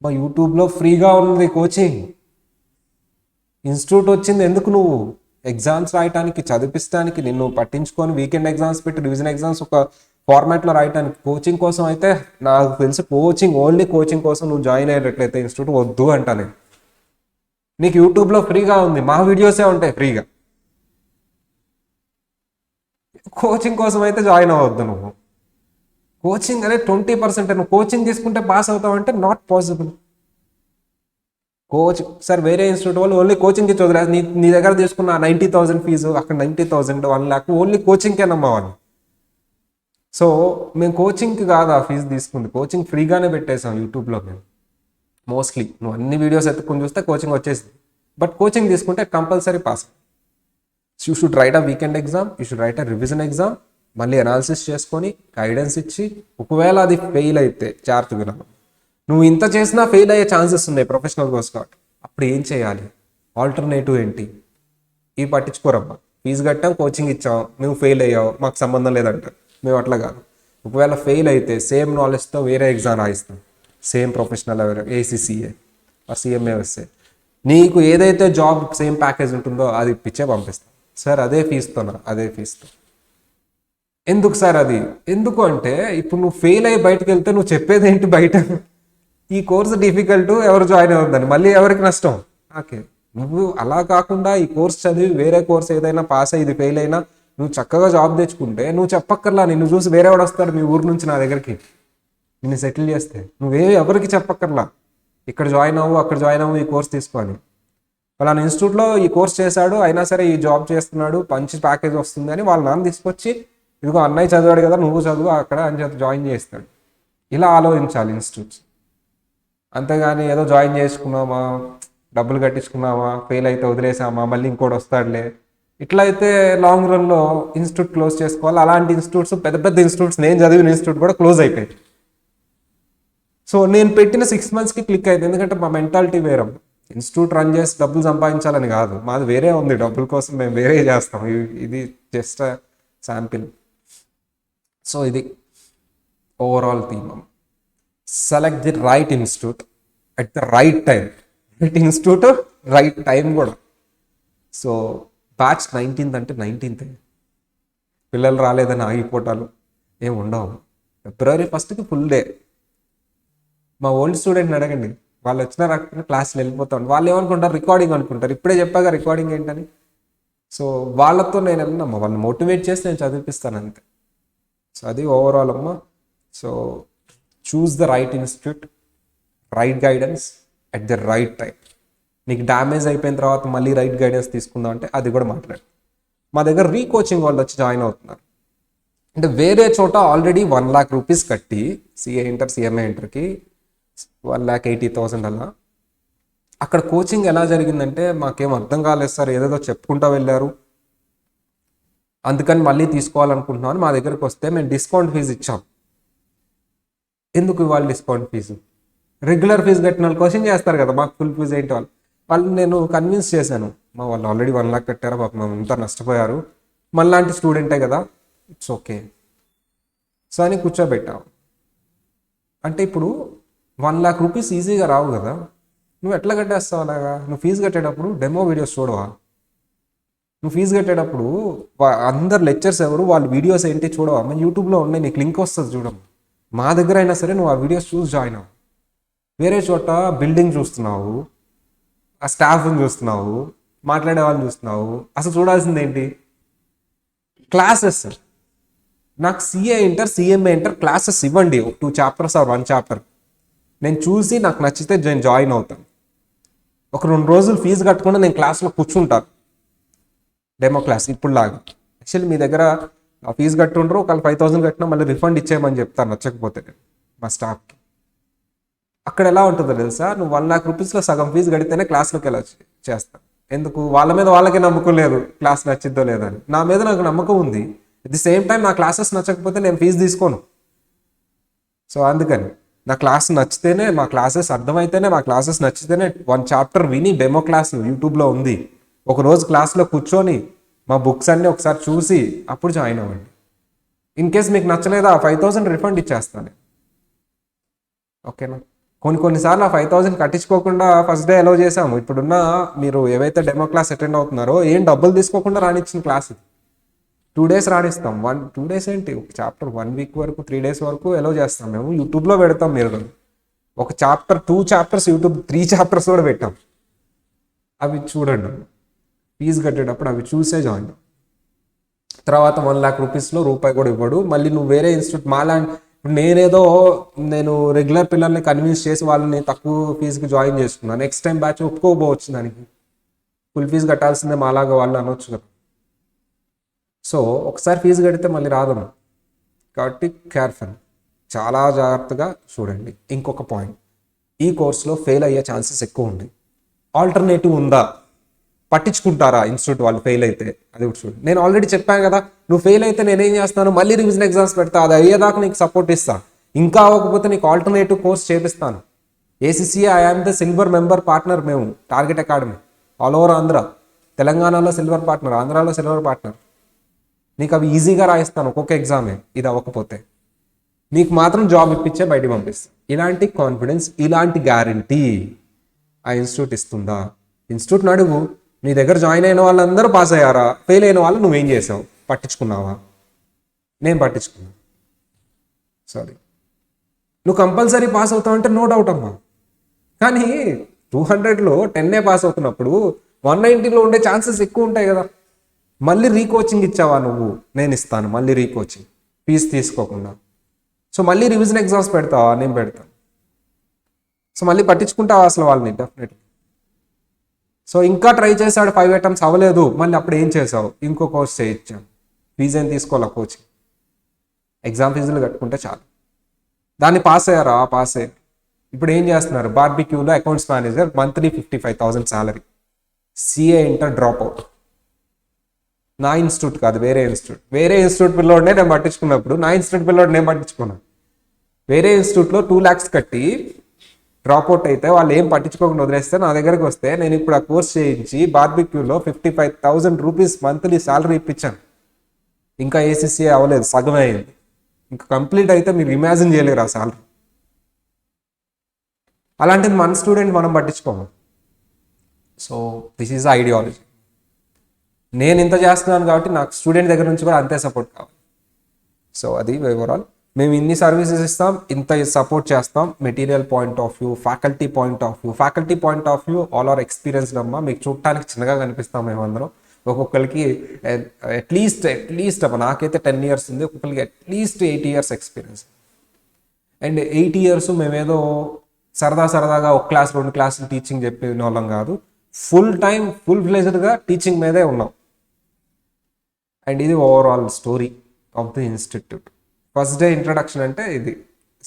మా యూట్యూబ్లో ఫ్రీగా ఉంది కోచింగ్. ఇన్స్టిట్యూట్ వచ్చింది ఎందుకు? నువ్వు ఎగ్జామ్స్ రాయటానికి, చదివిస్తానికి, నిన్ను పట్టించుకొని వీకెండ్ ఎగ్జామ్స్ పెట్టి రివిజన్ ఎగ్జామ్స్ ఒక ఫార్మాట్లో రాయటానికి. కోచింగ్ కోసం అయితే నాకు తెలిసి ఓన్లీ కోచింగ్ కోసం నువ్వు జాయిన్ అయ్యేటట్లయితే ఇన్స్టిట్యూట్ వద్దు అంటాను. నీకు యూట్యూబ్లో ఫ్రీగా ఉంది, మా వీడియోసే ఉంటాయి ఫ్రీగా. కోచింగ్ కోసం అయితే జాయిన్ అవ్వద్దు నువ్వు. కోచింగ్ అనేది 20%. నువ్వు కోచింగ్ తీసుకుంటే పాస్ అవుతావు అంటే నాట్ పాసిబుల్. సార్ వేరే ఇన్స్టిట్యూట్ వాళ్ళు ఓన్లీ కోచింగ్కి చదువులేదు, నీ దగ్గర తీసుకున్న 90,000 ఫీజు, అక్కడ 90,000, 1 lakh ఓన్లీ కోచింగ్కే నమ్మవాలి. సో మేము కోచింగ్కి కాదు ఆ ఫీజు తీసుకుంది, కోచింగ్ ఫ్రీగానే పెట్టేసాం యూట్యూబ్లో మేము. మోస్ట్లీ నువ్వు అన్ని వీడియోస్ ఎత్తుకుని చూస్తే కోచింగ్ వచ్చేసింది. బట్ కోచింగ్ తీసుకుంటే compulsory pass. You should write a weekend exam, you should write a revision exam, మళ్ళీ అనాలిసిస్ చేసుకొని గైడెన్స్ ఇచ్చి, ఒకవేళ అది ఫెయిల్ అయితే జాగ్రత్తగా వినాలి. నువ్వు ఇంత చేసినా ఫెయిల్ అయ్యే ఛాన్సెస్ ఉన్నాయి ప్రొఫెషనల్ కోర్స్ కాబట్టి. అప్పుడు ఏం చేయాలి? ఆల్టర్నేటివ్ ఏంటి? ఇవి పట్టించుకోరమ్మా. ఫీజు కట్టాం, కోచింగ్ ఇచ్చాం, నువ్వు ఫెయిల్ అయ్యావు, మాకు సంబంధం లేదంట. మేము అట్లా కాదు. ఒకవేళ ఫెయిల్ అయితే సేమ్ నాలెడ్జ్తో వేరే ఎగ్జామ్ రాయిస్తాం, సేమ్ ప్రొఫెషనల్ ఏసీసీఏ ఆ సిఎంఏ వస్తే నీకు ఏదైతే జాబ్ సేమ్ ప్యాకేజ్ ఉంటుందో అది ఇప్పించే పంపిస్తాం. సార్ అదే ఫీజుతో. ఎందుకు సార్ అది? ఎందుకు అంటే ఇప్పుడు నువ్వు ఫెయిల్ అయ్యి బయటకు వెళ్తే నువ్వు చెప్పేది ఏంటి బయట? ఈ కోర్సు డిఫికల్ట్, ఎవరు జాయిన్ అవుతుందని, మళ్ళీ ఎవరికి నష్టం? ఓకే, నువ్వు అలా కాకుండా ఈ కోర్స్ చదివి వేరే కోర్స్ ఏదైనా పాస్ అయ్యి ఇది ఫెయిల్ అయినా నువ్వు చక్కగా జాబ్ తెచ్చుకుంటే నువ్వు చెప్పక్కర్లా, నిన్ను చూసి వేరేవాడు వస్తాడు మీ ఊరు నుంచి నా దగ్గరికి నిన్ను సెటిల్ చేస్తే. ఎవరికి చెప్పక్కర్లా, ఇక్కడ జాయిన్ అవ్వు, అక్కడ జాయిన్ అవ్వు, ఈ కోర్స్ తీసుకోవాలి. వాళ్ళ ఇన్స్టిట్యూట్లో ఈ కోర్స్ చేశాడు, అయినా సరే ఈ జాబ్ చేస్తున్నాడు, మంచి ప్యాకేజ్ వస్తుంది అని వాళ్ళ నాన్న తీసుకొచ్చి, ఇదిగో అన్నయ్య చదివాడు కదా నువ్వు చదువు అక్కడ అని చెప్పి జాయిన్ చేస్తాడు. ఇలా ఆలోచించాలి ఇన్స్టిట్యూట్స్. అంతేగాని ఏదో జాయిన్ చేసుకున్నామా, డబ్బులు కట్టించుకున్నామా, ఫెయిల్ అయితే వదిలేసామా, మళ్ళీ ఇంకోటి వస్తాడులే, ఇట్లా అయితే లాంగ్ రన్లో ఇన్స్టిట్యూట్ క్లోజ్ చేసుకోవాలి. అలాంటి ఇన్స్టిట్యూట్స్, పెద్ద ఇన్స్టిట్యూట్స్, నేను చదివిన ఇన్స్టిట్యూట్ కూడా క్లోజ్ అయిపోయాయి. సో నేను పెట్టిన 6 monthsకి క్లిక్ అయింది, ఎందుకంటే మా మెంటాలిటీ వేరే. ఇన్స్టిట్యూట్ రన్ చేసి డబ్బులు సంపాదించాలని కాదు, మాది వేరే ఉంది. డబ్బుల కోసం మేము వేరే చేస్తాం. ఇది జస్ట్ శాంపిల్. సో ఇది overall theme. Select the right institute at the right time. Right institute, right time కూడా. సో బ్యాచ్ 19th అంటే 19th పిల్లలు రాలేదని ఆగిపోవటాలు ఏమి ఉండవు. February 1st full day. మా ఓల్డ్ స్టూడెంట్ని అడగండి, వాళ్ళు వచ్చిన రాకపోయినా క్లాస్లో వెళ్ళిపోతాను. వాళ్ళు ఏమనుకుంటారు, రికార్డింగ్ అనుకుంటారు. ఇప్పుడే చెప్పాక రికార్డింగ్ ఏంటని. సో వాళ్ళతో నేను వెళ్ళినమ్మా, వాళ్ళని మోటివేట్ చేసి నేను చదివిపిస్తాను అంతే. సో అది ఓవరాల్ అమ్మ. So choose the right institute, right guidance at the right time. నీకు డ్యామేజ్ అయిపోయిన తర్వాత మళ్ళీ రైట్ గైడెన్స్ తీసుకుందాం అంటే అది కూడా మాట్లాడు. మా దగ్గర రీకోచింగ్ వాళ్ళు వచ్చి జాయిన్ అవుతున్నారు. అంటే వేరే చోట ఆల్రెడీ 1,00,000 రూపీస్ కట్టి సిఏ ఇంటర్ సిఎంఏ ఇంటర్కి 1,80,000 అలా. అక్కడ కోచింగ్ ఎలా జరిగిందంటే మాకేం అర్థం కాలేదు సార్, ఏదేదో చెప్పుకుంటూ వెళ్ళారు, అందుకని మళ్ళీ తీసుకోవాలనుకుంటున్నాను. మా దగ్గరకు వస్తే మేము డిస్కౌంట్ ఫీజు ఇచ్చాం. ఎందుకు ఇవ్వాలి డిస్కౌంట్ ఫీజు? రెగ్యులర్ ఫీజు కట్టిన వాళ్ళు క్వశ్చన్ చేస్తారు కదా, మాకు ఫుల్ ఫీజు ఏంటి వాళ్ళు నేను కన్విన్స్ చేశాను. మా వాళ్ళు ఆల్రెడీ 1,00,000 కట్టారు, పాపం మేము అంతా నష్టపోయారు, మనలాంటి స్టూడెంటే కదా, ఇట్స్ ఓకే సో అని కూర్చోబెట్టాం. అంటే ఇప్పుడు 1,00,000 రూపీస్ ఈజీగా రావు కదా, నువ్వు ఎట్లా కట్టేస్తావు అలాగా? నువ్వు ఫీజు కట్టేటప్పుడు డెమో వీడియోస్ చూడవా? నువ్వు ఫీజు కట్టేటప్పుడు అందరు లెక్చర్స్ ఎవరు, వాళ్ళ వీడియోస్ ఏంటి చూడవా? మన యూట్యూబ్లో ఉన్నాయి, నీకు లింక్ వస్తుంది చూడము. మా దగ్గర అయినా సరే నువ్వు ఆ వీడియోస్ చూసి జాయిన్ అవ్వు. వేరే చోట బిల్డింగ్ చూస్తున్నావు, ఆ స్టాఫ్ని చూస్తున్నావు, మాట్లాడే వాళ్ళని చూస్తున్నావు, అసలు చూడాల్సింది ఏంటి? క్లాసెస్. నాకు CA inter CMA inter classes ఇవ్వండి, 2 చాప్టర్స్ ఆర్ 1 చాప్టర్. నేను చూసి నాకు నచ్చితే నేను జాయిన్ అవుతాను. ఒక 2 రోజులు ఫీజు కట్టకుండా నేను క్లాస్లో కూర్చుంటాను, డెమో క్లాస్ ఇప్పుడు లాగా. యాక్చువల్లీ మీ దగ్గర ఫీజు కట్టుండ్రు, ఒకళ్ళు 5,000 కట్టినా మళ్ళీ రిఫండ్ ఇచ్చేయమని చెప్తాను నచ్చకపోతే నేను మా స్టాఫ్కి. అక్కడ ఎలా ఉంటుందో తెలుసా, నువ్వు 1,00,000 రూపీస్లో సగం ఫీజు కడితేనే క్లాస్లోకి ఎలా చేస్తాను. ఎందుకు? వాళ్ళ మీద వాళ్ళకే నమ్మకం లేదు క్లాస్ నచ్చిద్దో లేదని. నా మీద నాకు నమ్మకం ఉంది. అట్ ది సేమ్ టైం నా క్లాసెస్ నచ్చకపోతే నేను ఫీజు తీసుకోను. సో అందుకని నా క్లాస్ నచ్చితేనే, మా క్లాసెస్ అర్థమైతేనే, మా క్లాసెస్ నచ్చితేనే 1 చాప్టర్ విని డెమో క్లాస్ యూట్యూబ్లో ఉంది, ఒకరోజు క్లాస్లో కూర్చొని మా బుక్స్ అన్నీ ఒకసారి చూసి అప్పుడు జాయిన్ అవ్వండి. ఇన్ కేస్ మీకు నచ్చలేదా 5,000 రిఫండ్ ఇచ్చేస్తాను, ఓకేనా? కొన్నిసార్లు ఆ 5,000 కట్టించుకోకుండా ఫస్ట్ డే అలౌ చేసాము. ఇప్పుడున్న మీరు ఏవైతే డెమో క్లాస్ అటెండ్ అవుతున్నారో ఏం డబ్బులు తీసుకోకుండా రానిచ్చిన క్లాస్ ఇది. 2 days రాణిస్తాం. 2 days ఏంటి, ఒక చాప్టర్ 1 week వరకు 3 days వరకు అలౌ చేస్తాం. మేము యూట్యూబ్లో పెడతాం. మీరు ఒక చాప్టర్ 2 చాప్టర్స్ యూట్యూబ్ 3 చాప్టర్స్ కూడా పెట్టాం. అవి చూడండి, ఫీజు కట్టేటప్పుడు అవి చూసే జాయిన్. తర్వాత 1,00,000 రూపీస్లో రూపాయి కూడా ఇవ్వడు. మళ్ళీ నువ్వు వేరే ఇన్స్టిట్యూట్ నేను రెగ్యులర్ పిల్లల్ని కన్విన్స్ చేసి వాళ్ళని తక్కువ ఫీజుకి జాయిన్ చేసుకున్నాను. నెక్స్ట్ టైం బ్యాచ్ ఒప్పుకోకపోవచ్చు, దానికి ఫుల్ ఫీజు కట్టాల్సిందే మాలాగా వాళ్ళు అనొచ్చు కదా. సో ఒకసారి ఫీజు కడితే మళ్ళీ రాదమ్మా, కాబట్టి కేర్ఫుల్, చాలా జాగ్రత్తగా చూడండి. ఇంకొక పాయింట్, ఈ కోర్సులో ఫెయిల్ అయ్యే ఛాన్సెస్ ఎక్కువ ఉంది. ఆల్టర్నేటివ్ ఉందా? పట్టించుకుంటారా ఇన్స్టిట్యూట్ వాళ్ళు ఫెయిల్ అయితే? అది కూడా చూడండి. నేను ఆల్రెడీ చెప్పాను కదా, నువ్వు ఫెయిల్ అయితే నేనేం చేస్తాను, మళ్ళీ రివిజన్ ఎగ్జామ్స్ పెడతా, అది అయ్యేదాకా నీకు సపోర్ట్ ఇస్తా. ఇంకా అవ్వకపోతే నీకు ఆల్టర్నేటివ్ కోర్స్ చేపిస్తాను. ACCA I'm the silver member partner. మేము target academy all over Andhra, తెలంగాణలో సిల్వర్ పార్ట్నర్, ఆంధ్రాలో సిల్వర్ పార్ట్నర్. నీకు అవి ఈజీగా రాయిస్తాను, ఒక్కొక్క ఎగ్జామే. ఇది అవ్వకపోతే నీకు మాత్రం జాబ్ ఇప్పించే బయటికి పంపిస్తాను. ఇలాంటి కాన్ఫిడెన్స్, ఇలాంటి గ్యారంటీ ఆ ఇన్స్టిట్యూట్ ఇస్తుందా? ఇన్స్టిట్యూట్ని అడుగు. నీ దగ్గర జాయిన్ అయిన వాళ్ళందరూ పాస్ అయ్యారా? ఫెయిల్ అయిన వాళ్ళు నువ్వేం చేసావు? పట్టించుకున్నావా? నేను పట్టించుకున్నా. సారీ, నువ్వు కంపల్సరీ పాస్ అవుతావు అంటే నో డౌట్ అమ్మా. కానీ 200లో 10 పాస్ అవుతున్నప్పుడు 190లో ఉండే ఛాన్సెస్ ఎక్కువ ఉంటాయి కదా. మళ్ళీ రీకోచింగ్ ఇచ్చావా నువ్వు? నేను ఇస్తాను మళ్ళీ రీకోచింగ్, ఫీజు తీసుకోకుండా. సో మళ్ళీ రివిజన్ ఎగ్జామ్స్ పెడతావా? నేను పెడతాను. సో మళ్ళీ పట్టించుకుంటావా అసలు వాళ్ళని? డెఫినెట్లీ. సో ఇంకా ట్రై చేశాడు, 5 attempts అవ్వలేదు, మళ్ళీ అప్పుడు ఏం చేసావు? ఇంకో కోర్స్ చేయించాను. ఫీజు ఏం తీసుకోవాలా? కోచింగ్, ఎగ్జామ్ ఫీజులు కట్టుకుంటే చాలు. దాన్ని పాస్ అయ్యారా? పాస్ అయ్యారు. ఇప్పుడు ఏం చేస్తున్నారు? బార్బిక్యూలో accounts manager, monthly 55,000 salary. CA inter drop out. నా ఇన్స్టిట్యూట్ కాదు, వేరే ఇన్స్టిట్యూట్. వేరే ఇన్స్టిట్యూట్ పిల్లోడినే నేను పట్టించుకున్నప్పుడు నా ఇన్స్టిట్యూట్ పిల్లోడు నేను పట్టించుకున్నాను. వేరే ఇన్స్టిట్యూట్లో 2 lakhs కట్టి డ్రాప్ అవుట్ అయితే వాళ్ళు ఏం పట్టించుకోకుండా వదిలేస్తే నా దగ్గరకు వస్తే నేను ఇప్పుడు ఆ కోర్స్ చేయించి బార్బిక్యూలో 55,000 రూపీస్ మంత్లీ శాలరీ ఇప్పించాను. ఇంకా ఏసీసీఏ అవ్వలేదు, సగమే అయింది. ఇంకా కంప్లీట్ అయితే మీరు ఇమాజిన్ చేయలేరు ఆ శాలరీ. అలాంటిది మన స్టూడెంట్ మనం పట్టించుకోము. So this is ideology. నేను ఇంత చేస్తున్నాను కాబట్టి నాకు స్టూడెంట్ దగ్గర నుంచి కూడా అంతే సపోర్ట్ కావాలి. సో అది ఓవరాల్. మేము ఇన్ని సర్వీసెస్ ఇస్తాం, ఇంత సపోర్ట్ చేస్తాం. Material point of view, faculty point of view all are experienced అమ్మా. మీకు చూడటానికి చిన్నగా కనిపిస్తాం మేమందరం. ఒక్కొక్కరికి అట్లీస్ట్ అమ్మా, నాకైతే 10 years ఉంది, ఒక్కొక్కరికి at least 8 years experience. And 8 years మేమేదో సరదాగా ఒక క్లాస్ 2 క్లాసులు టీచింగ్ చెప్పిన వాళ్ళం కాదు. ఫుల్ ఫ్లెజ్డ్గా టీచింగ్ మీదే ఉన్నాం. అండ్ ఇది overall story of the institute. First day introduction అంటే ఇది.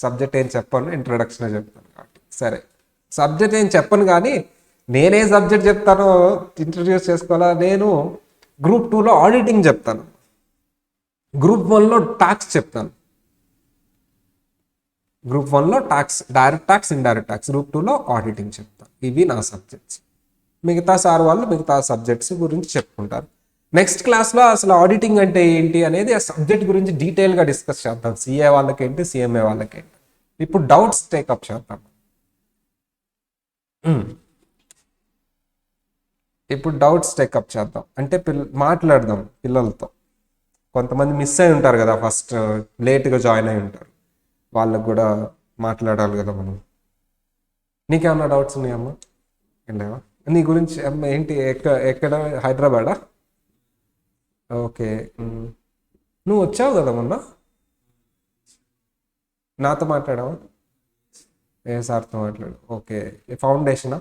సబ్జెక్ట్ ఏం చెప్పను, ఇంట్రడక్షనే చెప్తాను కాబట్టి. సరే, సబ్జెక్ట్ ఏం చెప్పను కానీ నేనే సబ్జెక్ట్ చెప్తానో ఇంట్రడ్యూస్ చేసుకోవాలా. నేను గ్రూప్ 2లో ఆడిటింగ్ చెప్తాను, గ్రూప్ 1లో ట్యాక్స్ చెప్తాను. గ్రూప్ 1లో tax, direct tax, indirect tax. Group 2లో ఆడిటింగ్ చెప్తాను. ఇవి నా సబ్జెక్ట్స్. మిగతా సార్ వాళ్ళు మిగతా సబ్జెక్ట్స్ గురించి చెప్పుకుంటారు. నెక్స్ట్ క్లాస్లో అసలు ఆడిటింగ్ అంటే ఏంటి అనేది, ఆ సబ్జెక్ట్ గురించి డీటెయిల్గా డిస్కస్ చేద్దాం. సిఏ వాళ్ళకేంటి, సిఎంఏ వాళ్ళకేంటి. ఇప్పుడు డౌట్స్ టేకప్ చేద్దాం. అంటే మాట్లాడదాం పిల్లలతో. కొంతమంది మిస్ అయి ఉంటారు కదా, ఫస్ట్ లేట్గా జాయిన్ అయి ఉంటారు, వాళ్ళకు కూడా మాట్లాడాలి కదా మనం. నీకేమన్నా డౌట్స్ ఉన్నాయమ్మా? లేవా? నీ గురించి అమ్మ ఏంటి, ఎక్కడ హైదరాబాదా? ఓకే. నువ్వు వచ్చావు కదా మొన్న, నాతో మాట్లాడావా? ఏ సార్తో మాట్లాడు. ఓకే, ఫౌండేషనా?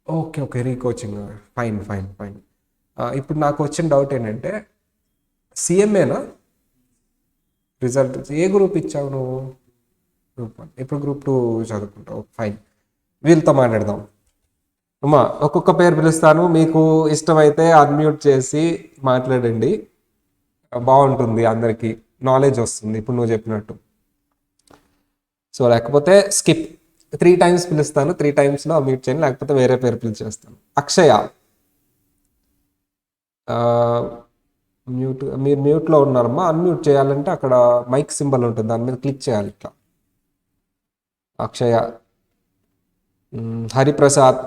ఓకే, రీకోచింగ్. ఫైన్. ఇప్పుడు నాకు వచ్చిన డౌట్ ఏంటంటే, సిఎంఏనా రిజల్ట్? ఏ గ్రూప్ ఇచ్చావు నువ్వు? గ్రూప్ 1. ఇప్పుడు గ్రూప్ 2 చదువుకుంటావు. ఫైన్. వీళ్ళతో మాట్లాడదాం అమ్మా. ఒక్కొక్క పేరు పిలుస్తాను, మీకు ఇష్టమైతే అన్మ్యూట్ చేసి మాట్లాడండి. బాగుంటుంది, అందరికీ నాలెడ్జ్ వస్తుంది ఇప్పుడు నువ్వు చెప్పినట్టు. సో లేకపోతే స్కిప్. 3 times పిలుస్తాను, 3 timesలో మ్యూట్ చేయండి, లేకపోతే వేరే పేరు పిలిచేస్తాను. అక్షయ, మీరు మ్యూట్లో ఉన్నారమ్మా. అన్మ్యూట్ చేయాలంటే అక్కడ మైక్ సింబల్ ఉంటుంది, దాని మీద క్లిక్ చేయాలి ఇట్లా. అక్షయ. హరిప్రసాద్.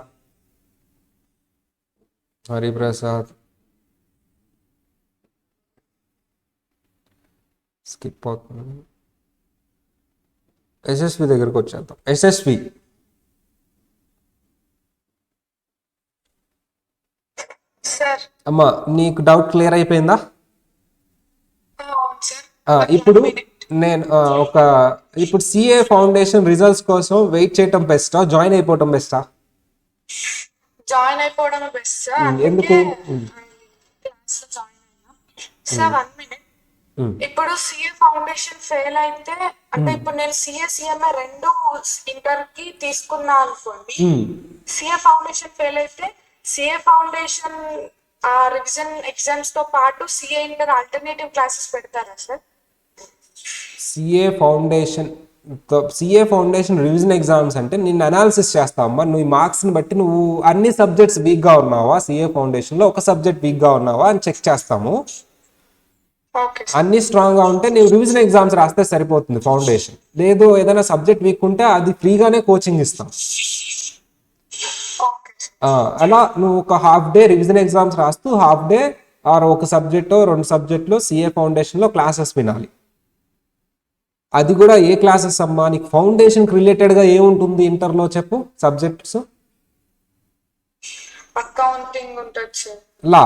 స్కిప్ అవుతుంది. యశస్వి దగ్గరకు వచ్చేద్దాం. యశస్వి, సార్. అమ్మా నీకు డౌట్ క్లియర్ అయిపోయిందా? అవును సార్. ఇప్పుడు నేను ఇప్పుడు సిఏ ఫౌండేషన్ రిజల్ట్స్ కోసం వెయిట్ చేయటం బెస్టా, జాయిన్ అయిపోవటం బెస్టా? జాయిన్ అయిపోవడం బెస్ట్ సార్. ఎందుకు? క్లాస్ లో జాయిన్ అయినా సార్. 1 minute. ఇప్పుడు సిఏ ఫౌండేషన్ ఫెయిల్ అయితే, అంటే ఇప్పుడు నేను సిఏ సిఎంఏ 2 ఇంటర్ కి తీసుకున్నా అనుకోండి. సిఏ ఫౌండేషన్ ఫెయిల్ అయితే సిఏ ఫౌండేషన్ రివిజన్ ఎగ్జామ్స్ తో పాటు సిఏ ఇంటర్ ఆల్టర్నేటివ్ క్లాసెస్ పెడతారా sir? CA foundation revision exams అంటే నిన్ను అనాలిసిస్ చేస్తావమ్మా. నువ్వు మార్క్స్ని బట్టి నువ్వు అన్ని సబ్జెక్ట్స్ వీక్గా ఉన్నావా, సిఏ ఫౌండేషన్లో ఒక సబ్జెక్ట్ వీక్గా ఉన్నావా అని చెక్ చేస్తాము. అన్ని స్ట్రాంగ్గా ఉంటే నువ్వు రివిజన్ ఎగ్జామ్స్ రాస్తే సరిపోతుంది ఫౌండేషన్. లేదు ఏదైనా సబ్జెక్ట్ వీక్ ఉంటే అది ఫ్రీగానే కోచింగ్ ఇస్తాం. అలా నువ్వు ఒక హాఫ్ డే రివిజన్ ఎగ్జామ్స్ రాస్తూ హాఫ్ డే ఆర్ ఒక సబ్జెక్టు 2 సబ్జెక్టులు సిఏ ఫౌండేషన్లో క్లాసెస్ వినాలి. అది కూడా ఏ క్లాసెస్ అమ్మా? నీకు ఫౌండేషన్కి రిలేటెడ్గా ఏముంటుంది ఇంటర్లో చెప్పు సబ్జెక్ట్స్? అకౌంటింగ్ ఉంటుంది, లా,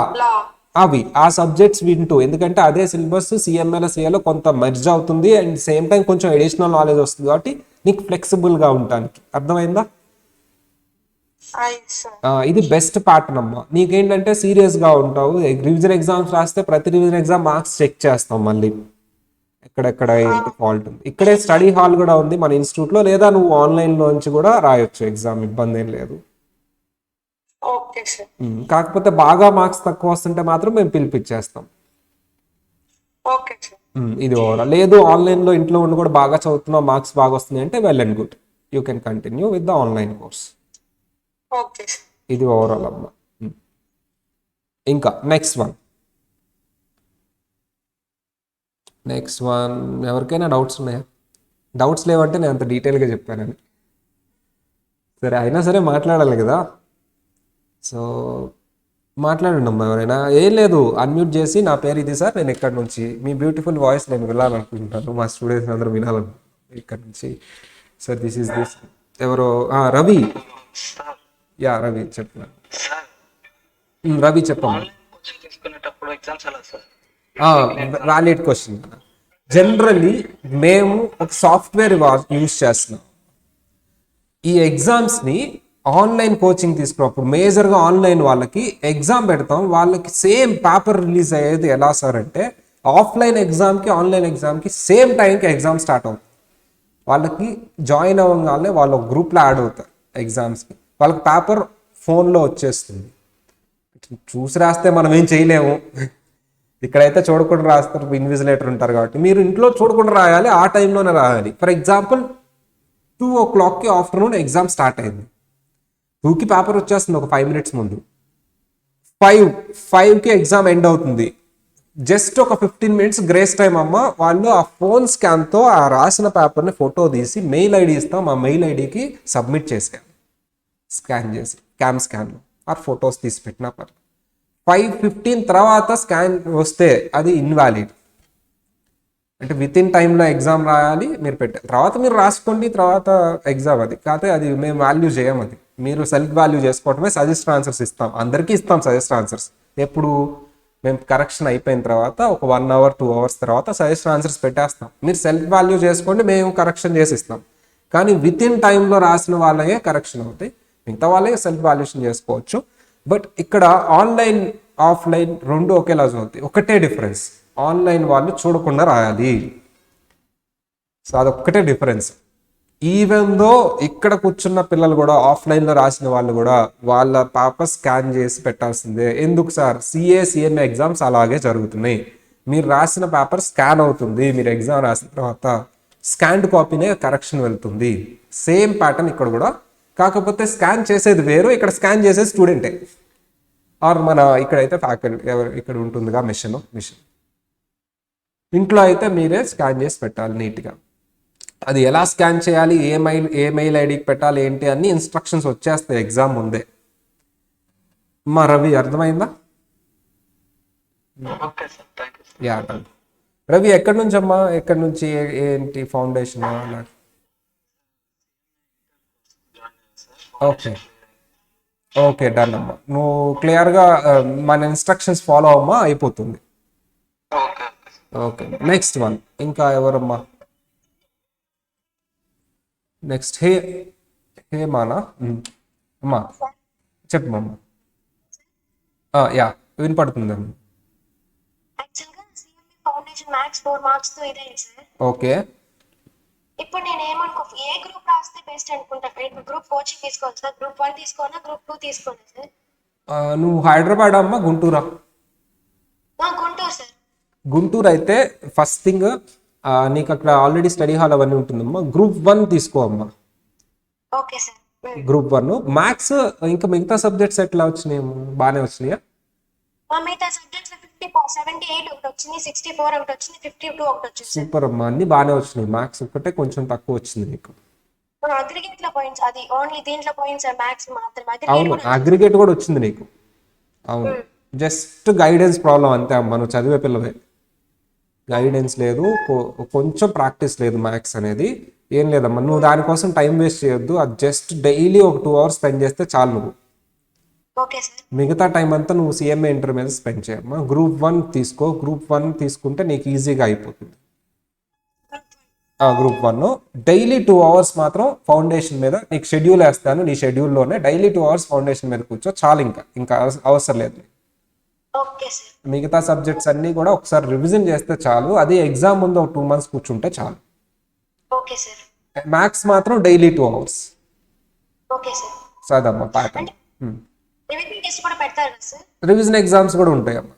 అవి ఆ సబ్జెక్ట్స్ వింటూ, ఎందుకంటే అదే సిలబస్ సిఎంఏలో సిఏలో కొంత మెర్జ్ అవుతుంది అండ్ సేమ్ టైం కొంచెం అడిషనల్ నాలెడ్జ్ వస్తుంది కాబట్టి నీకు ఫ్లెక్సిబుల్గా ఉండటానికి. అర్థమైందా? ఇది బెస్ట్ ప్యాటర్న్ అమ్మా. నీకేంటంటే సీరియస్గా ఉంటావు. రివిజన్ ఎగ్జామ్స్ రాస్తే ప్రతి రివిజన్ ఎగ్జామ్ మార్క్స్ చెక్ చేస్తాం మళ్ళీ, ఎక్కడెక్కడ ఏంటి ఫాల్ట్ ఉంది. ఇక్కడే స్టడీ హాల్ కూడా ఉంది మన ఇన్స్టిట్యూట్లో, లేదా నువ్వు ఆన్లైన్లోంచి కూడా రాయొచ్చు ఎగ్జామ్, ఇబ్బంది ఏం లేదు. కాకపోతే బాగా మార్క్స్ తక్కువ వస్తుంటే మాత్రం మేము పిలిపించేస్తాం. ఇది ఓవరాల్. లేదు ఆన్లైన్లో ఇంట్లో ఉండి కూడా బాగా చదువుతున్నావు, మార్క్స్ బాగా వస్తున్నాయి అంటే well and good, you can continue with the online course. ఇది ఓవరాల్ అమ్మా. ఇంకా నెక్స్ట్ వన్ ఎవరికైనా డౌట్స్ ఉన్నాయా? డౌట్స్ లేవంటే నేను అంత డీటెయిల్గా చెప్పానని. సరే, అయినా సరే మాట్లాడాలి కదా. సో మాట్లాడండి అమ్మా ఎవరైనా. ఏం లేదు, అన్మ్యూట్ చేసి నా పేరు ఇది సార్, నేను ఇక్కడ నుంచి మీ బ్యూటిఫుల్ వాయిస్ నేను వినాలనుకుంటున్నాను, మా స్టూడెంట్స్ అందరూ వినాలనుకుంటున్నాను ఇక్కడ నుంచి. సార్ దిస్ ఈస్ దిస్ ఎవరో రవి. సార్ యా రవి చెప్పండి. సార్ రవి చెప్పమ్మా. ఆన్లైన్ కోచింగ్ తీసుకునేటప్పుడు ఎగ్జామ్స్ ఎలా సార్? Valid question. జనరల్లీ మేము ఒక సాఫ్ట్వేర్ యూజ్ చేస్తున్నాం. ఈ ఎగ్జామ్స్ని ఆన్లైన్ కోచింగ్ తీసుకున్నప్పుడు మేజర్గా ఆన్లైన్ వాళ్ళకి ఎగ్జామ్ పెడతాం. వాళ్ళకి సేమ్ పేపర్ రిలీజ్ అయ్యేది ఎలా సార్ అంటే, ఆఫ్లైన్ ఎగ్జామ్కి ఆన్లైన్ ఎగ్జామ్కి సేమ్ టైంకి ఎగ్జామ్ స్టార్ట్ అవుతుంది. వాళ్ళకి జాయిన్ అవ్వగానే వాళ్ళు ఒక గ్రూప్లో యాడ్ అవుతారు ఎగ్జామ్స్కి. వాళ్ళకి పేపర్ ఫోన్లో వచ్చేస్తుంది. చూసి రాస్తే మనం ఏం చేయలేము. ఇక్కడైతే చూడకుండా రాస్తారు, ఇన్విజిలేటర్ ఉంటారు కాబట్టి. మీరు ఇంట్లో చూడకుండా రాయాలి, ఆ టైంలోనే రాయాలి. For example 2 o'clock afternoon exam start అయింది. 2కి పేపర్ వచ్చేస్తుంది ఒక 5 minutes ముందు. 5కి ఎగ్జామ్ ఎండ్ అవుతుంది. జస్ట్ ఒక 15 minutes గ్రేస్ టైం అమ్మ. వాళ్ళు ఆ ఫోన్ స్కాన్తో ఆ రాసిన పేపర్ని ఫోటో తీసి మెయిల్ ఐడి ఇస్తాం, ఆ మెయిల్ ఐడికి సబ్మిట్ చేసేయాలి. స్కాన్ చేసి క్యామ్ స్కాన్లో ఆ ఫొటోస్ తీసి పెట్టినా పర్లేదు. 5:15 తర్వాత స్కాన్ వస్తే అది ఇన్వాలిడ్. అంటే విత్ ఇన్ టైంలో ఎగ్జామ్ రాయాలి, మీరు పెట్టాలి. తర్వాత మీరు రాసుకోండి, తర్వాత ఎగ్జామ్ అది కాకపోతే అది మేము వాల్యూ చేయం. అది మీరు సెల్ఫ్ వాల్యూ చేసుకోవటమే. సజెస్ట్ ఆన్సర్స్ ఇస్తాం, అందరికీ ఇస్తాం సజెస్ట్ ఆన్సర్స్. ఎప్పుడు మేము కరెక్షన్ అయిపోయిన తర్వాత ఒక 1 hour 2 hours తర్వాత సజెస్ట్ ఆన్సర్స్ పెట్టేస్తాం. మీరు సెల్ఫ్ వాల్యూ చేసుకోండి, మేము కరెక్షన్ చేసి ఇస్తాం. కానీ విత్ ఇన్ టైంలో రాసిన వాళ్ళే కరెక్షన్ అవుతాయి, మిగతా వాళ్ళే సెల్ఫ్ వాల్యుయేషన్ చేసుకోవచ్చు. బట్ ఇక్కడ ఆన్లైన్ ఆఫ్లైన్ రెండు ఒకేలా చదువుతాయి, ఒకటే డిఫరెన్స్, ఆన్లైన్ వాళ్ళు చూడకుండా రాయాలి. సో అదొక్కటే డిఫరెన్స్. ఈవెన్ దో ఇక్కడ కూర్చున్న పిల్లలు కూడా ఆఫ్లైన్లో రాసిన వాళ్ళు కూడా వాళ్ళ పేపర్ స్కాన్ చేసి పెట్టాల్సిందే. ఎందుకు సార్? సిఏ సిఎంఏ ఎగ్జామ్స్ అలాగే జరుగుతున్నాయి. మీరు రాసిన పేపర్ స్కాన్ అవుతుంది, మీరు ఎగ్జామ్ రాసిన తర్వాత స్కాన్డ్ కాపీనే కరెక్షన్ వెళ్తుంది. సేమ్ ప్యాటర్న్ ఇక్కడ కూడా, కాకపోతే స్కాన్ చేసేది వేరు, ఇక్కడ స్కాన్ చేసేది స్టూడెంటే. ఆర్ మన ఇక్కడైతే ఫ్యాకల్టీ ఎవరు ఇక్కడ ఉంటుందిగా మిషన్. ఇంట్లో అయితే మీరే స్కాన్ చేసి పెట్టాలి నీట్గా. అది ఎలా స్కాన్ చేయాలి, ఏ మెయిల్ ఐడికి పెట్టాలి ఏంటి అన్ని ఇన్స్ట్రక్షన్స్ వచ్చేస్తాయి ఎగ్జామ్ ముందే. మా రవి అర్థమైందా? Okay sir, thank you sir. Yeah Ravi ఎక్కడి నుంచి అమ్మా, ఎక్కడి నుంచి ఏంటి ఫౌండేషన్? ఓకే ఓకే డన్ అమ్మా. నువ్వు క్లియర్గా మన ఇన్స్ట్రక్షన్స్ ఫాలో అవ్వమ్మా, అయిపోతుంది. Okay okay sir. Okay next one. ఇంకా ఎవరమ్మా? నెక్స్ట్ హేమానా? అమ్మా చెప్పమ్మా. యా వినపడుతుందమ్మా. యాక్చువల్గా సిఎంఈ ఫౌండేషన్ మ్యాథ్స్ 4 marks తో ఇదే సార్. ఓకే ఇప్పుడు నేను ఏ గ్రూప్ రాస్తే బెస్ట్ అనుకుంటాను? ఇప్పుడు గ్రూప్ కోచింగ్ తీసుకోవాలి సార్, గ్రూప్ 1 తీసుకోవాలా, గ్రూప్ 2 తీసుకోవాలా సార్? నువ్వు హైదరాబాద్ అమ్మా గుంటూరా? గుంటూరు సార్. గుంటూరు అయితే ఫస్ట్ థింగ్ నీకు అక్కడ ఆల్రెడీ స్టడీ హాల్ అవన్నీ ఉంటుందమ్మా. గ్రూప్ 1 తీసుకో అమ్మా. Okay sir. Group 1 maths. ఇంకా మిగతా సబ్జెక్ట్స్ ఎట్లా వచ్చినాయి? బాగానే వచ్చినాయా? మిగతా సబ్జెక్ట్స్ 78 ఒకటి వచ్చింది, 64 ఒకటి వచ్చింది, 52 ఒకటి వచ్చింది సార్. సూపర్ అమ్మా, అన్ని బాగానే వచ్చినాయి. మ్యాథ్స్ ఒక్కటే కొంచెం తక్కువ వచ్చింది నీకు. అగ్రిగేట్ లో పాయింట్స్, అది ఓన్లీ దీంట్లో పాయింట్స్ సార్, మ్యాథ్స్ మాత్రమే. అవును అగ్రిగేట్ కూడా వచ్చింది నీకు. అవును జస్ట్ గైడెన్స్ ప్రాబ్లం అంతే అమ్మా. నువ్వు చదివే పిల్లవే, గైడెన్స్ లేదు, కొంచెం ప్రాక్టీస్ లేదు. మ్యాథ్స్ అనేది ఏం లేదమ్మా, నువ్వు దానికోసం టైం వేస్ట్ చేయొద్దు. అది జస్ట్ డైలీ ఒక 2 hours స్పెండ్ చేస్తే చాలు. నువ్వు ఓకే సార్. మిగతా టైం అంతా నువ్వు సిఎంఏ ఇంటర్ మీద స్పెండ్ చేయమ్మా. గ్రూప్ 1 తీసుకో. గ్రూప్ 1 తీసుకుంటే నీకు ఈజీగా అయిపోతుంది. గ్రూప్ 1 డైలీ 2 hours మాత్రం ఫౌండేషన్ మీద నీకు షెడ్యూల్ వేస్తాను. నీ షెడ్యూల్లోనే డైలీ 2 hours ఫౌండేషన్ మీద కూర్చో చాలు. ఇంకా అవసరం లేదు. Okay sir. మిగతా సబ్జెక్ట్స్ అన్నీ కూడా ఒకసారి రివిజన్ చేస్తే చాలు. అది ఎగ్జామ్ ముందు ఒక 2 months కూర్చుంటే చాలు. Okay sir. మ్యాథ్స్ మాత్రం డైలీ 2 hours ఓకే సార్. చదమ్మా ప్యాటర్న్. రివిజన్ టెస్ట్ కూడా పెడతారు కదా సార్? రివిజన్ ఎగ్జామ్స్ కూడా ఉంటాయి అమ్మా.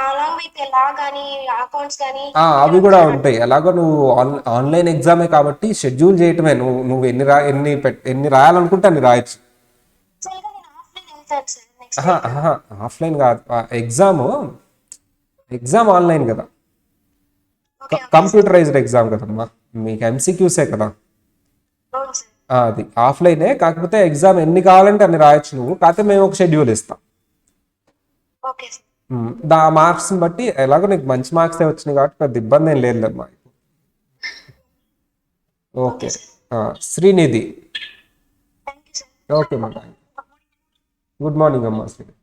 అలాంగ్ విత్ లా కానీ అకౌంట్స్ కానీ అవి కూడా ఉంటాయి. ఎలాగో నువ్వు ఆన్లైన్ ఎగ్జామే కాబట్టి షెడ్యూల్ చేయటమే. నువ్వు ఎన్ని రాయాలనుకుంటే అన్ని రాయొచ్చు. నేను ఆఫ్లైన్ వెళ్తాను సార్ నెక్స్ట్. ఆఫ్లైన్ కాదు, ఎగ్జామ్ ఆన్లైన్ కదా, కంప్యూటరైజ్డ్ ఎగ్జామ్ కదమ్మా. మీకు ఎంసీక్యూసే కదా. అవును సార్. అది ఆఫ్లైనే, కాకపోతే ఎగ్జామ్ ఎన్ని కావాలంటే అన్ని రాయొచ్చు నువ్వు. కాకపోతే మేము ఒక షెడ్యూల్ ఇస్తాం. Okay sir. దా మార్క్స్ని బట్టి ఎలాగో నీకు మంచి మార్క్సే వచ్చినాయి కాబట్టి పెద్ద ఇబ్బంది ఏం లేదులేమ్మా. Okay. Srinidhi. Thank you sir. Okay madam. Good morning అమ్మా శ్రీనిధి.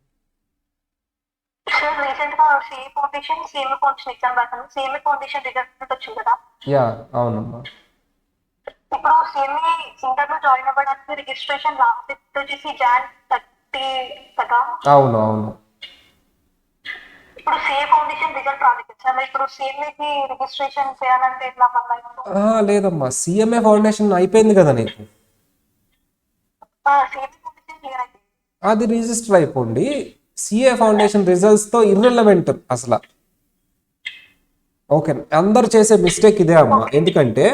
సార్ రీసెంట్ గా CA foundation CMA foundation exam రాసాను. సిఎంఏ ఫౌండేషన్ రిజల్ట్ వచ్చింది కదా. యా అవునమ్మా. ఇప్పుడు సిఎంఏ ఇంటర్ లో జాయిన్ అవ్వడానికి రిజిస్ట్రేషన్ లాస్ట్ డేట్ వచ్చేసి Jan 30 కదా. అవును అవును. ఇప్పుడు సిఏ ఫౌండేషన్ రిజల్ట్ రాలేదు సార్. ఇప్పుడు సిఎంఏ కి రిజిస్ట్రేషన్ చేయాలంటే ఎట్లా మళ్ళీ? లేదమ్మా, సిఎంఏ ఫౌండేషన్ అయిపోయింది కదా నీకు, సిఎంఏ ఫౌండేషన్ క్లియర్ అయింది. అది రిజిస్టర్ అయిపోండి. సిఏ ఫౌండేషన్ రిజల్ట్స్తో ఇర్రెలవెంట్ అసలు. ఓకే, అందరు చేసే మిస్టేక్ ఇదే అమ్మా. ఎందుకంటే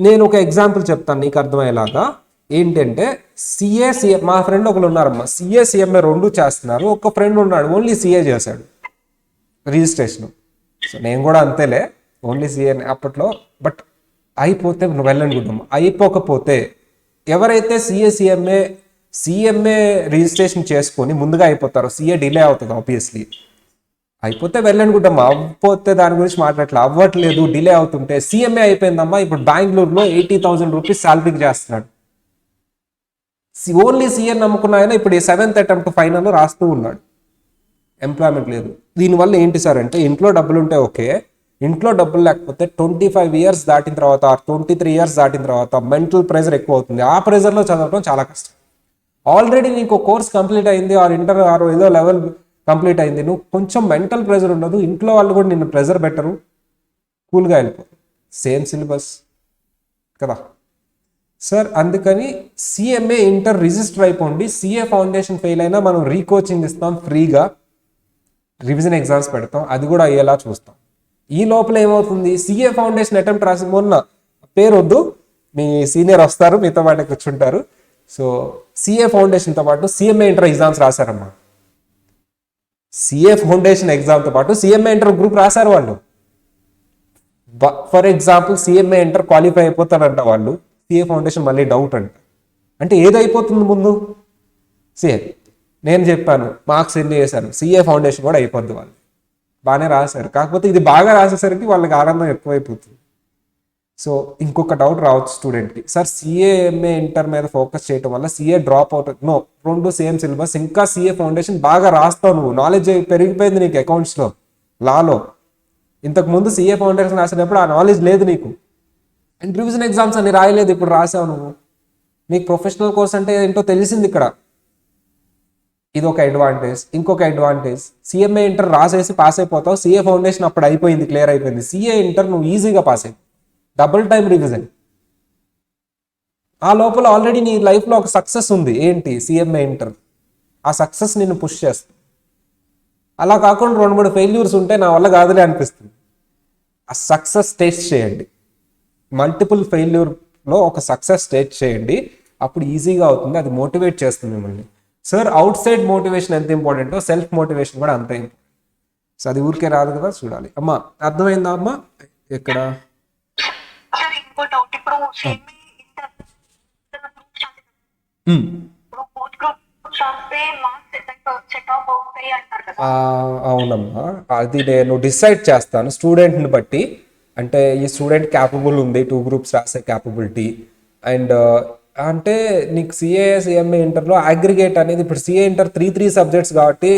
నేను ఒక ఎగ్జాంపుల్ చెప్తాను నీకు అర్థమయ్యేలాగా. ఏంటంటే సిఏ మా ఫ్రెండ్ ఒకరు ఉన్నారమ్మా, సిఏ రెండు చేస్తున్నారు. ఒక ఫ్రెండ్ ఉన్నాడు ఓన్లీ సిఏ చేశాడు రిజిస్ట్రేషన్. సో నేను కూడా అంతేలే, ఓన్లీ సిఏ అప్పట్లో. బట్ అయిపోతే నువ్వు వెళ్ళనుకుంటాం. అయిపోకపోతే ఎవరైతే సిఎంఏ రిజిస్ట్రేషన్ చేసుకొని ముందుగా అయిపోతారో, సిఏ డిలే అవుతుంది ఆబ్వియస్లీ. అయిపోతే వెళ్ళనుకుంటాం, అవ్వకపోతే దాని గురించి మాట్లాడట్లేదు. అవ్వట్లేదు, డిలే అవుతుంటే. సిఎంఏ అయిపోయిందమ్మా, ఇప్పుడు బెంగళూరులో 80,000 రూపీస్ శాలరీకి చేస్తున్నాడు. ఓన్లీ సిఏ నమ్ముకున్న ఆయన ఇప్పుడు 7th అటెంప్ట్ ఫైనల్ రాస్తూ ఉన్నాడు. ఎంప్లాయ్మెంట్ లేదు. దీనివల్ల ఏంటి సార్ అంటే, ఇంట్లో డబ్బులు ఉంటే ఓకే, ఇంట్లో డబ్బులు లేకపోతే 25 years దాటిన తర్వాత 23 years దాటిన తర్వాత మెంటల్ ప్రెజర్ ఎక్కువ అవుతుంది. ఆ ప్రెజర్లో చదవడం చాలా కష్టం. ఆల్రెడీ నీకు కోర్స్ కంప్లీట్ అయింది, ఇంటర్ ఏదో లెవెల్ కంప్లీట్ అయింది, నువ్వు కొంచెం మెంటల్ ప్రెజర్ ఉండదు, ఇంట్లో వాళ్ళు కూడా నిన్ను ప్రెజర్ పెట్టరు, కూల్గా వెళ్ళిపోరు. సేమ్ సిలబస్ కదా సార్. అందుకని సిఎంఏ ఇంటర్ రిజిస్టర్ అయిపోండి. సిఏ ఫౌండేషన్ ఫెయిల్ అయినా మనం రీకోచింగ్ ఇస్తాం ఫ్రీగా, రివిజన్ ఎగ్జామ్స్ పెడతాం, అది కూడా అయ్యేలా చూస్తాం. ఈ లోపల ఏమవుతుంది, సిఏ ఫౌండేషన్ అటెంప్ట్ రాసి మొన్న పేరు వద్దు, మీ సీనియర్ వస్తారు మీతో పాటు కూర్చుంటారు. సో సిఏ ఫౌండేషన్తో పాటు సిఎంఏ ఇంటర్ ఎగ్జామ్స్ రాశారమ్మా. సిఏ ఫౌండేషన్ ఎగ్జామ్తో పాటు సిఎంఏ ఇంటర్ గ్రూప్ రాశారు వాళ్ళు. For example CMA inter qualify అయిపోతారంట వాళ్ళు, సిఏ ఫౌండేషన్ మళ్ళీ డౌట్ అంట. అంటే ఏది అయిపోతుంది ముందు? సిఏ. నేను చెప్పాను మార్క్స్ ఎన్ని చేశాను, సిఏ ఫౌండేషన్ కూడా అయిపోద్ది. వాళ్ళు బాగానే రాశారు, కాకపోతే ఇది బాగా రాసేసరికి వాళ్ళకి ఆనందం ఎక్కువైపోతుంది. సో ఇంకొక డౌట్ రావచ్చు స్టూడెంట్కి, సార్ సిఏఎంఏ ఇంటర్ మీద ఫోకస్ చేయడం వల్ల సిఏ డ్రాప్ అవుట్. నో, రెండు సేమ్ సిలబస్. ఇంకా సిఏ ఫౌండేషన్ బాగా రాస్తావు నువ్వు, నాలెడ్జ్ పెరిగిపోయింది నీకు అకౌంట్స్లో, లాలో. ఇంతకుముందు సిఏ ఫౌండేషన్ రాసినప్పుడు ఆ నాలెడ్జ్ లేదు నీకు. అండ్ రివిజన్ ఎగ్జామ్స్ అన్ని రాయలేదు, ఇప్పుడు రాసావు నువ్వు. నీకు ప్రొఫెషనల్ కోర్స్ అంటే ఏంటో తెలిసింది ఇక్కడ. ఇది ఒక అడ్వాంటేజ్. ఇంకొక అడ్వాంటేజ్, సిఎంఏ ఇంటర్ రాసేసి పాస్ అయిపోతావు, సిఏ ఫౌండేషన్ అప్పుడు అయిపోయింది, క్లియర్ అయిపోయింది. సిఏ ఇంటర్ నువ్వు ఈజీగా పాస్ అయిపోయి, డబుల్ టైం రివిజన్. ఆ లోపల ఆల్రెడీ నీ లైఫ్లో ఒక సక్సెస్ ఉంది, ఏంటి? CMA inter. ఆ సక్సెస్ నిన్ను పుష్ చేస్తుంది. అలా కాకుండా 2-3 ఫెయిల్యూర్స్ ఉంటే నా వల్ల కాదులే అనిపిస్తుంది. ఆ సక్సెస్ టేస్ట్ చేయండి. మల్టిపుల్ ఫెయిల్యూర్లో ఒక సక్సెస్ టేస్ట్ చేయండి, అప్పుడు ఈజీగా అవుతుంది. అది మోటివేట్ చేస్తుంది మిమ్మల్ని. సార్ అవుట్ సైడ్ మోటివేషన్ ఎంత ఇంపార్టెంటో సెల్ఫ్ మోటివేషన్ కూడా అంతే ఇంపార్టెంట్. సో అది ఊరికే రాదు కదా, చూడాలి. అమ్మా అర్థమైందా అమ్మా? ఎక్కడ ఇంకో డౌట్, ఇప్పుడు సిఎంఏ ఇంటర్ గ్రూప్ రాస్తే మార్క్స్ సెట్ ఆఫ్ అవుతాయి అంటారు కదా. అవునమ్మా, అది నేను డిసైడ్ చేస్తాను స్టూడెంట్ని బట్టి. అంటే ఈ స్టూడెంట్ క్యాపబుల్ ఉంది 2 groups రాసే క్యాపబిలిటీ. అండ్ అంటే నీకు సిఎంఏ ఇంటర్లో అగ్రిగేట్ అనేది, ఇప్పుడు సిఏ ఇంటర్ 3 సబ్జెక్ట్స్ కాబట్టి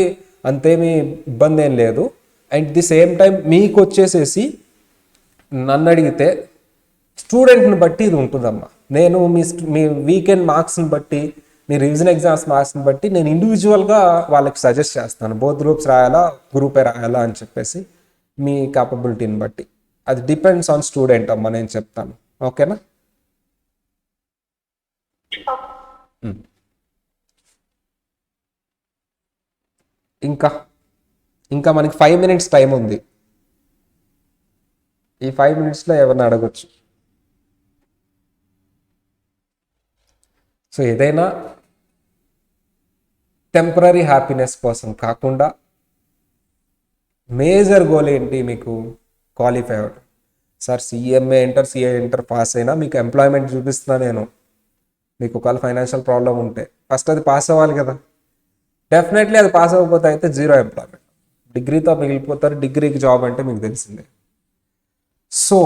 అంతేమీ ఇబ్బంది ఏం లేదు. అండ్ ది సేమ్ టైం మీకు వచ్చేసేసి నన్ను అడిగితే స్టూడెంట్ని బట్టి ఇది ఉంటుందమ్మా. నేను మీ వీకెండ్ మార్క్స్ని బట్టి, మీ రివిజన్ ఎగ్జామ్స్ మార్క్స్ని బట్టి నేను ఇండివిజువల్గా వాళ్ళకి సజెస్ట్ చేస్తాను, బోత్ గ్రూప్స్ రాయాలా, గ్రూపే రాయాలా అని చెప్పేసి, మీ క్యాపబిలిటీని బట్టి. అది డిపెండ్స్ ఆన్ స్టూడెంట్ అమ్మా, నేను చెప్తాను. ఓకేనా? ఇంకా మనకి 5 minutes టైం ఉంది. ఈ 5 minutesలో ఎవరిని అడగొచ్చు. సో ఏదైనా టెంపరీ హ్యాపీనెస్ కోసం కాకుండా మేజర్ గోల్ ఏంటి మీకు? క్వాలిఫై అవ్వడం. సార్ సిఏ ఇంటర్ పాస్ అయినా మీకు ఎంప్లాయ్మెంట్ చూపిస్తున్నా నేను. మీకు ఒకవేళ ఫైనాన్షియల్ ప్రాబ్లం ఉంటే ఫస్ట్ అది పాస్ అవ్వాలి కదా. డెఫినెట్లీ అది పాస్ అవ్వకపోతే అయితే 0 ఎంప్లాయ్మెంట్. డిగ్రీతో మిగిలిపోతారు, డిగ్రీకి జాబ్ అంటే మీకు తెలిసిందే. సో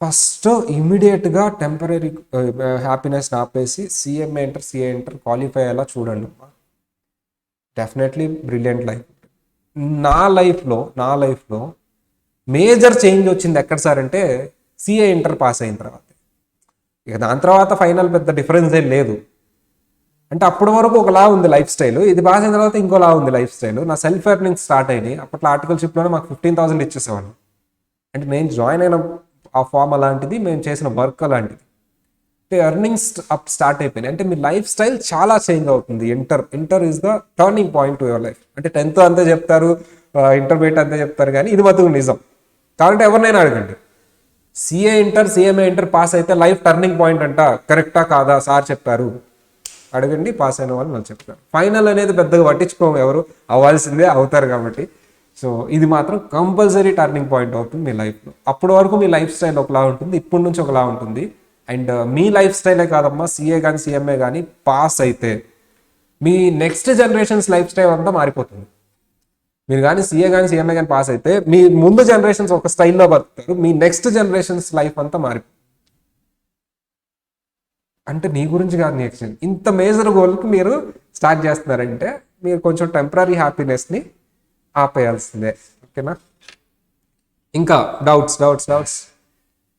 ఫస్ట్ ఇమీడియట్గా టెంపరీ హ్యాపీనెస్ని ఆపేసి సిఏ ఇంటర్ క్వాలిఫై అయ్యేలా చూడండి అమ్మా. Definitely brilliant life. నా లైఫ్లో మేజర్ చేంజ్ వచ్చింది ఎక్కడ సార్ అంటే సిఏ ఇంటర్ పాస్ అయిన తర్వాత. ఇక దాని తర్వాత ఫైనల్ పెద్ద డిఫరెన్స్ ఏం లేదు. అంటే అప్పటి వరకు ఒకలా ఉంది లైఫ్ స్టైల్, ఇది పాస్ అయిన తర్వాత ఇంకోలా ఉంది లైఫ్ స్టైల్. నా సెల్ఫ్ ఎర్నింగ్ స్టార్ట్ అయినాయి. అప్పట్లో ఆర్టికల్షిప్లోనే మాకు 15,000 ఇచ్చేసేవాళ్ళు. అంటే నేను జాయిన్ అయిన ఆ ఫామ్ అలాంటిది, మేము చేసిన వర్క్ అలాంటిది. అంటే ఎర్నింగ్స్ అప్ స్టార్ట్ అయిపోయినాయి. అంటే మీ లైఫ్ స్టైల్ చాలా చేంజ్ అవుతుంది. Inter is the turning point to your life. అంటే 10th అంతే చెప్తారు, ఇంటర్మీడియట్ అంతే చెప్తారు, కానీ ఇది మతుకు నిజం. కాబట్టి ఎవరినైనా అడగండి, సిఏంఏ ఇంటర్ పాస్ అయితే లైఫ్ టర్నింగ్ పాయింట్ అంట, కరెక్టా కాదా సార్ చెప్పారు అడగండి, పాస్ అయిన వాళ్ళు నాకు చెప్తారు. ఫైనల్ అనేది పెద్దగా పట్టించుకోము, ఎవరు అవ్వాల్సిందే అవుతారు కాబట్టి. సో ఇది మాత్రం కంపల్సరీ టర్నింగ్ పాయింట్ అవుతుంది మీ లైఫ్లో. అప్పటి వరకు మీ లైఫ్ స్టైల్ ఒకలా ఉంటుంది, ఇప్పటి నుంచి ఒకలా ఉంటుంది. అండ్ మీ లైఫ్ స్టైలే కాదమ్మా, సిఏ కానీ సిఎంఏ కానీ పాస్ అయితే మీ నెక్స్ట్ జనరేషన్స్ లైఫ్ స్టైల్ అంతా మారిపోతుంది. మీరు కానీ సిఏ కానీ సిఎంఏ కానీ పాస్ అయితే మీ ముందు జనరేషన్స్ ఒక స్టైల్లో బతుకుతారు, మీ నెక్స్ట్ జనరేషన్స్ లైఫ్ అంతా మారిపోతుంది. అంటే నీ గురించి కాదు, నీ ఎక్స్టెంట్ ఇంత మేజర్ గోల్కి మీరు స్టార్ట్ చేస్తున్నారంటే మీరు కొంచెం టెంపరీ హ్యాపీనెస్ని ఆపేయాల్సిందే. ఓకేనా? ఇంకా డౌట్స్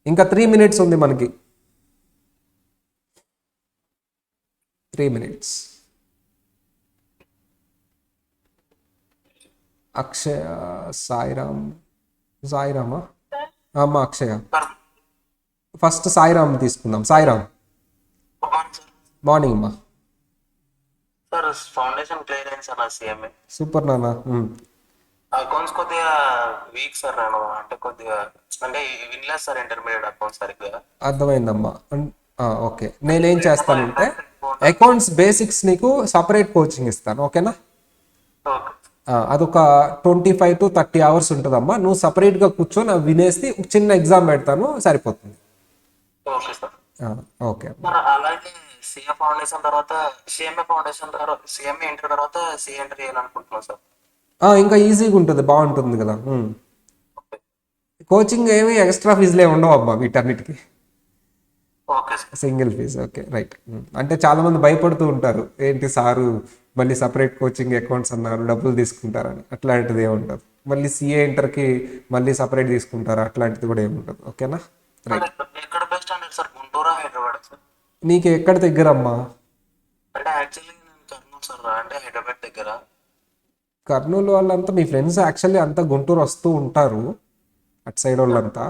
ఇంకా 3 minutes ఉంది మనకి. 3 minutes. అక్షయ, సాయిరామా అమ్మా? అక్షయ ఫస్ట్, సాయిరామ్ తీసుకుందాం. సాయిరామ్, మార్నింగ్ అమ్మా. సార్ ఫౌండేషన్ క్లియర్ అయింది సార్ నా సిఎంఏ. సూపర్ నాన్న. అకౌంట్స్ కొద్దిగా వీక్ సార్, నేను అంటే కొద్దిగా అంటే వినలేదు సార్ ఇంటర్మీడియట్ అకౌంట్స్ సరిగ్గా. అర్థమైందమ్మా. ఓకే, నేనేం చేస్తానంటే అకౌంట్స్ బేసిక్స్ నీకు సపరేట్ కోచింగ్ ఇస్తాను. ఓకేనా? ఓకే. అదొక 25 to 30 hours ఉంటుందమ్మా. నువ్వు సపరేట్గా కూర్చొని అవి వినేసి చిన్న ఎగ్జామ్ పెడతాను, సరిపోతుంది. Okay sir. ఓకే. మరి అలాగే సిఏ ఫౌండేషన్ తర్వాత సిఎంఏ ఫౌండేషన్ తర్వాత సిఎంఏ ఇంటర్ తర్వాత సిఏ ఇంటర్ చేయాలనుకుంటున్నాను సార్. ఇంకా ఈజీగా ఉంటుంది, బాగుంటుంది కదా. కోచింగ్ ఏమి ఎక్స్ట్రా ఫీజులే ఉండవు అమ్మా వీటన్నిటికీ, okay sir. Single fee. Okay, right. అంటే చాలా మంది భయపడుతూ ఉంటారు, ఏంటి సారు మళ్ళీ సపరేట్ కోచింగ్ అకౌంట్స్ అన్నారు, డబ్బులు తీసుకుంటారని. అట్లాంటిది ఏముండదు. మళ్ళీ సిఏ ఇంటర్కి మళ్ళీ సపరేట్ తీసుకుంటారా, అట్లాంటిది కూడా ఏముండదు. ఓకేనా? రైట్. ఎక్కడ బెస్ట్ అనేది సార్, గుంటూరా హైదరాబాద్ సార్? నీకు ఎక్కడ దగ్గరమ్మా? అంటే యాక్చువల్లీ నేను కర్నూలు సార్, అంటే హైదరాబాద్ దగ్గర. కర్నూలు వాళ్ళంతా మీ ఫ్రెండ్స్ యాక్చువల్లీ అంతా గుంటూరు వస్తూ ఉంటారు, అటు సైడ్ వాళ్ళంతా.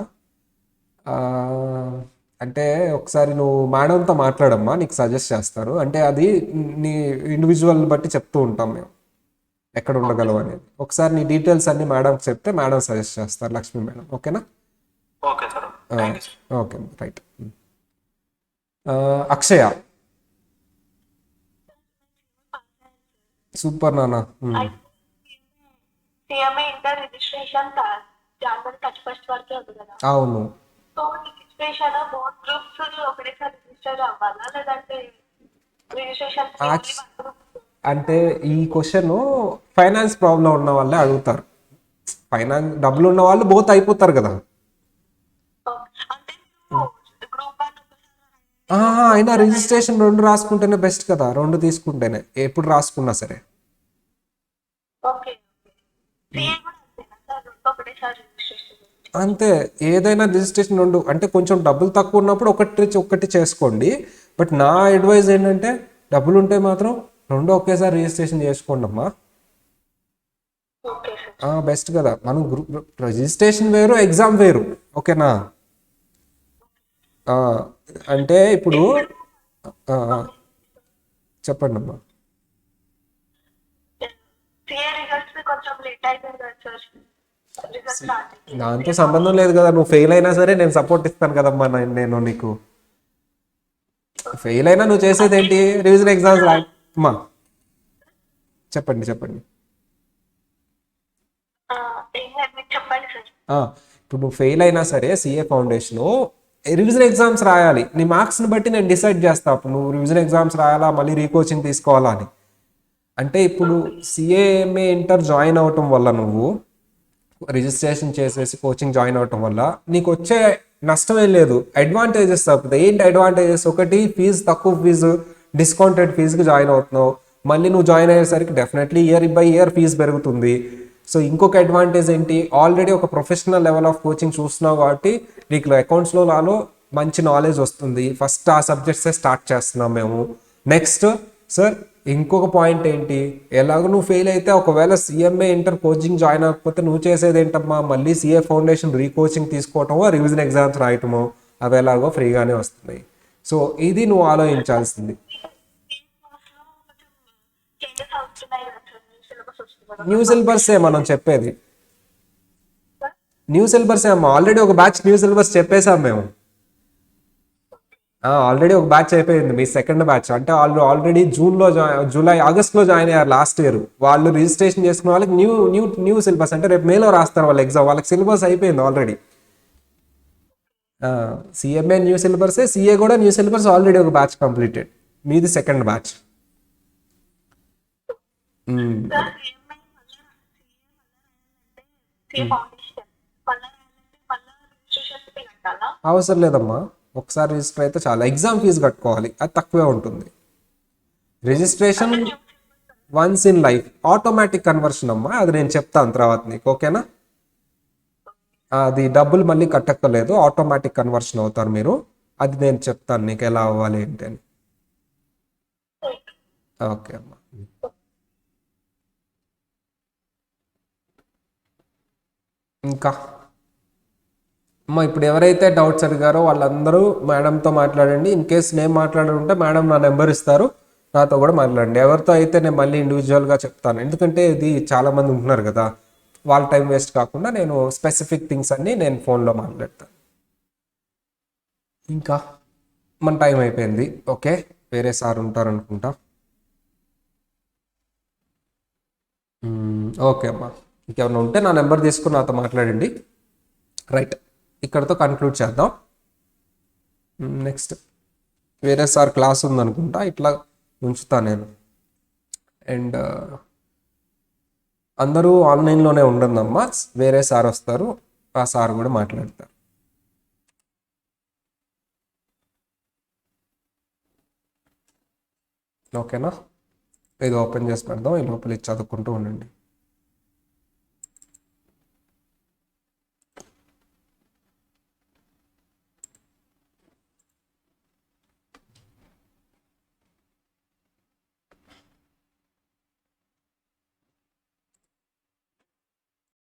అంటే ఒకసారి నువ్వు మేడంతో మాట్లాడమ్మా, నీకు సజెస్ట్ చేస్తారు. అంటే అది నీ ఇండివిజువల్ బట్టి చెప్తూ ఉంటాం మేము ఎక్కడ ఉండగలవు అనేది. ఒకసారి నీ డీటెయిల్స్ అన్ని మేడంకి చెప్తే మేడం సజెస్ట్ చేస్తారు, లక్ష్మి మేడం. ఓకేనా? Okay sir. Okay, right. Akshaya, super నాన్న. సిఎంఏ ఇంటర్ రిజిస్ట్రేషన్ జనవరి 31 వరకే ఉంది కదా. అవును. సో రిజిస్ట్రేషన్ బోత్ గ్రూప్స్ ఒకటేసారి రిజిస్టర్ అవ్వాలా, లేదంటే రిజిస్ట్రేషన్ అంటే ఈ క్వశ్చన్ ఫైనాన్స్ ప్రాబ్లం ఉన్న వాళ్ళే అడుగుతారు. ఫైనాన్స్ డబ్బులు ఉన్న వాళ్ళు బోత్ అయిపోతారు కదా. అంటే గ్రూప్ అయినా రిజిస్ట్రేషన్ 2 రాసుకుంటేనే బెస్ట్ కదా, 2 తీసుకుంటేనే ఎప్పుడు రాసుకున్నా సరే. ఓకే. సిఏ కూడా అంతేనా సార్, ఒకటేసారి రిజిస్ట్రేషన్? అంతే, ఏదైనా రిజిస్ట్రేషన్ 2 అంటే కొంచెం డబ్బులు తక్కువ ఉన్నప్పుడు ఒకటి చేసుకోండి. బట్ నా అడ్వైజ్ ఏంటంటే డబ్బులు ఉంటే మాత్రం 2 ఒకేసారి రిజిస్ట్రేషన్ చేసుకోండి అమ్మా. Okay sir. బెస్ట్ కదా. మనం రిజిస్ట్రేషన్ వేరు, ఎగ్జామ్ వేరు. ఓకేనా? అంటే ఇప్పుడు చెప్పండి అమ్మా. సిఏ రిజల్ట్స్ కొంచెం లేట్ అయిపోయింది కదా సార్, రిజల్ట్స్ స్టార్ట్. దాంతో సంబంధం లేదు కదా, నువ్వు ఫెయిల్ అయినా సరే నేను సపోర్ట్ ఇస్తాను కదమ్మా. నేను నీకు ఫెయిల్ అయినా నువ్వు చేసేది ఏంటి, రివిజన్ ఎగ్జామ్స్ రాయమ్మా. చెప్పండి. ఏం లేదు, మీకు చెప్పండి సార్. ఇప్పుడు నువ్వు ఫెయిల్ అయినా సరే సిఏ ఫౌండేషన్ రివిజన్ ఎగ్జామ్స్ రాయాలి. నీ మార్క్స్ని బట్టి నేను డిసైడ్ చేస్తా అప్పుడు నువ్వు రివిజన్ ఎగ్జామ్స్ రాయాలా, మళ్ళీ రీకోచింగ్ తీసుకోవాలా అని. అంటే ఇప్పుడు సిఏఎంఏ ఇంటర్ జాయిన్ అవటం వల్ల నువ్వు రిజిస్ట్రేషన్ చేసేసి కోచింగ్ జాయిన్ అవటం వల్ల నీకు వచ్చే నష్టం ఏం లేదు, అడ్వాంటేజెస్ తప్పుతాయి. ఏంటి అడ్వాంటేజెస్? ఒకటి, ఫీజు తక్కువ ఫీజు, డిస్కౌంటెడ్ ఫీజుకి జాయిన్ అవుతున్నావు. మళ్ళీ నువ్వు జాయిన్ అయ్యేసరికి definitely year by year fee పెరుగుతుంది. సో ఇంకొక అడ్వాంటేజ్ ఏంటి, ఆల్రెడీ ఒక ప్రొఫెషనల్ లెవెల్ ఆఫ్ కోచింగ్ చూస్తున్నావు కాబట్టి నీకు అకౌంట్స్లో లాలో మంచి నాలెడ్జ్ వస్తుంది. ఫస్ట్ ఆ సబ్జెక్ట్సే స్టార్ట్ చేస్తున్నాం మేము. నెక్స్ట్ సార్ ఇంకొక పాయింట్ ఏంటి, ఎలాగో నువ్వు ఫెయిల్ అయితే ఒకవేళ సిఎంఏ ఇంటర్ కోచింగ్ జాయిన్ అవ్వకపోతే నువ్వు చేసేది ఏంటమ్మా, మళ్ళీ సిఏ ఫౌండేషన్ రీకోచింగ్ తీసుకోవటమో రివిజన్ ఎగ్జామ్స్ రాయటమో అవి ఎలాగో ఫ్రీగానే వస్తున్నాయి. సో ఇది నువ్వు ఆలోచించాల్సింది. చేంజెస్ అవుతున్నాయి కదా సార్, న్యూ సిలబస్ వస్తుంది కదా. న్యూ సిలబస్సే మనం చెప్పేది, న్యూ సిలబస్సే అమ్మా. ఆల్రెడీ ఒక బ్యాచ్ న్యూ సిలబస్ చెప్పేసాం మేము. ఆల్రెడీ ఒక బ్యాచ్ అయిపోయింది, మీ సెకండ్ బ్యాచ్. అంటే వాళ్ళు ఆల్రెడీ ఆగస్ట్లో జాయిన్ అయ్యారు లాస్ట్ ఇయర్. వాళ్ళు రిజిస్ట్రేషన్ చేసుకున్న వాళ్ళకి న్యూ సిలబస్, అంటే రేపు మేలో రాస్తారు వాళ్ళ ఎగ్జామ్, వాళ్ళకి సిలబస్ అయిపోయింది ఆల్రెడీ. సిఎంఏ న్యూ సిలబసే, సిఏ కూడా న్యూ సిలబస్, ఆల్రెడీ ఒక బ్యాచ్ కంప్లీటెడ్. మీది సెకండ్ బ్యాచ్. సార్ ఏమై సిఏ ఫౌండేషన్ మళ్ళీ రిజిస్ట్రేషన్ ఫీ కట్టాలా? అవసరం లేదమ్మా, ఒకసారి రిజిస్టర్ అయితే చాలా. ఎగ్జామ్ ఫీజు కట్టుకోవాలి, అది తక్కువే ఉంటుంది. Registration once in life, automatic conversion అమ్మా, అది నేను చెప్తాను తర్వాత నీకు, ఓకేనా? అది డబ్బులు మళ్ళీ కట్టక్కర్లేదు, ఆటోమేటిక్ కన్వర్షన్ అవుతారు మీరు. అది నేను చెప్తాను నీకు ఎలా అవ్వాలి ఏంటి అని. ఓకే అమ్మా. ఇంకా అమ్మా, ఇప్పుడు ఎవరైతే డౌట్స్ అడిగారో వాళ్ళందరూ మేడంతో మాట్లాడండి. ఇన్ కేస్ నేను మాట్లాడుంటే మేడం నా నెంబర్ ఇస్తారు, నాతో కూడా మాట్లాడండి. ఎవరితో అయితే నేను మళ్ళీ ఇండివిజువల్గా చెప్తాను, ఎందుకంటే ఇది చాలామంది ఉంటున్నారు కదా, వాళ్ళ టైం వేస్ట్ కాకుండా నేను స్పెసిఫిక్ థింగ్స్ అన్నీ నేను ఫోన్లో మాట్లాడతాను. ఇంకా మన టైం అయిపోయింది. ఓకే, వేరే సార్ ఉంటారు అనుకుంటా. ఓకే అమ్మా, ఇంకేమైనా ఉంటే నా నెంబర్ తీసుకుని నాతో మాట్లాడండి. రైట్, ఇక్కడతో కన్క్లూడ్ చేద్దాం. నెక్స్ట్ వేరే సార్ క్లాస్ ఉందనుకుంటా, ఇట్లా ఉంచుతా నేను. అండ్ అందరూ ఆన్లైన్లోనే ఉండండమ్మా, వేరే సార్ వస్తారు, ఆ సార్ కూడా మాట్లాడతారు. ఓకేనా? ఇది ఓపెన్ చేసి పెడదాం, ఈ లోపల ఇది చదువుకుంటూ ఉండండి.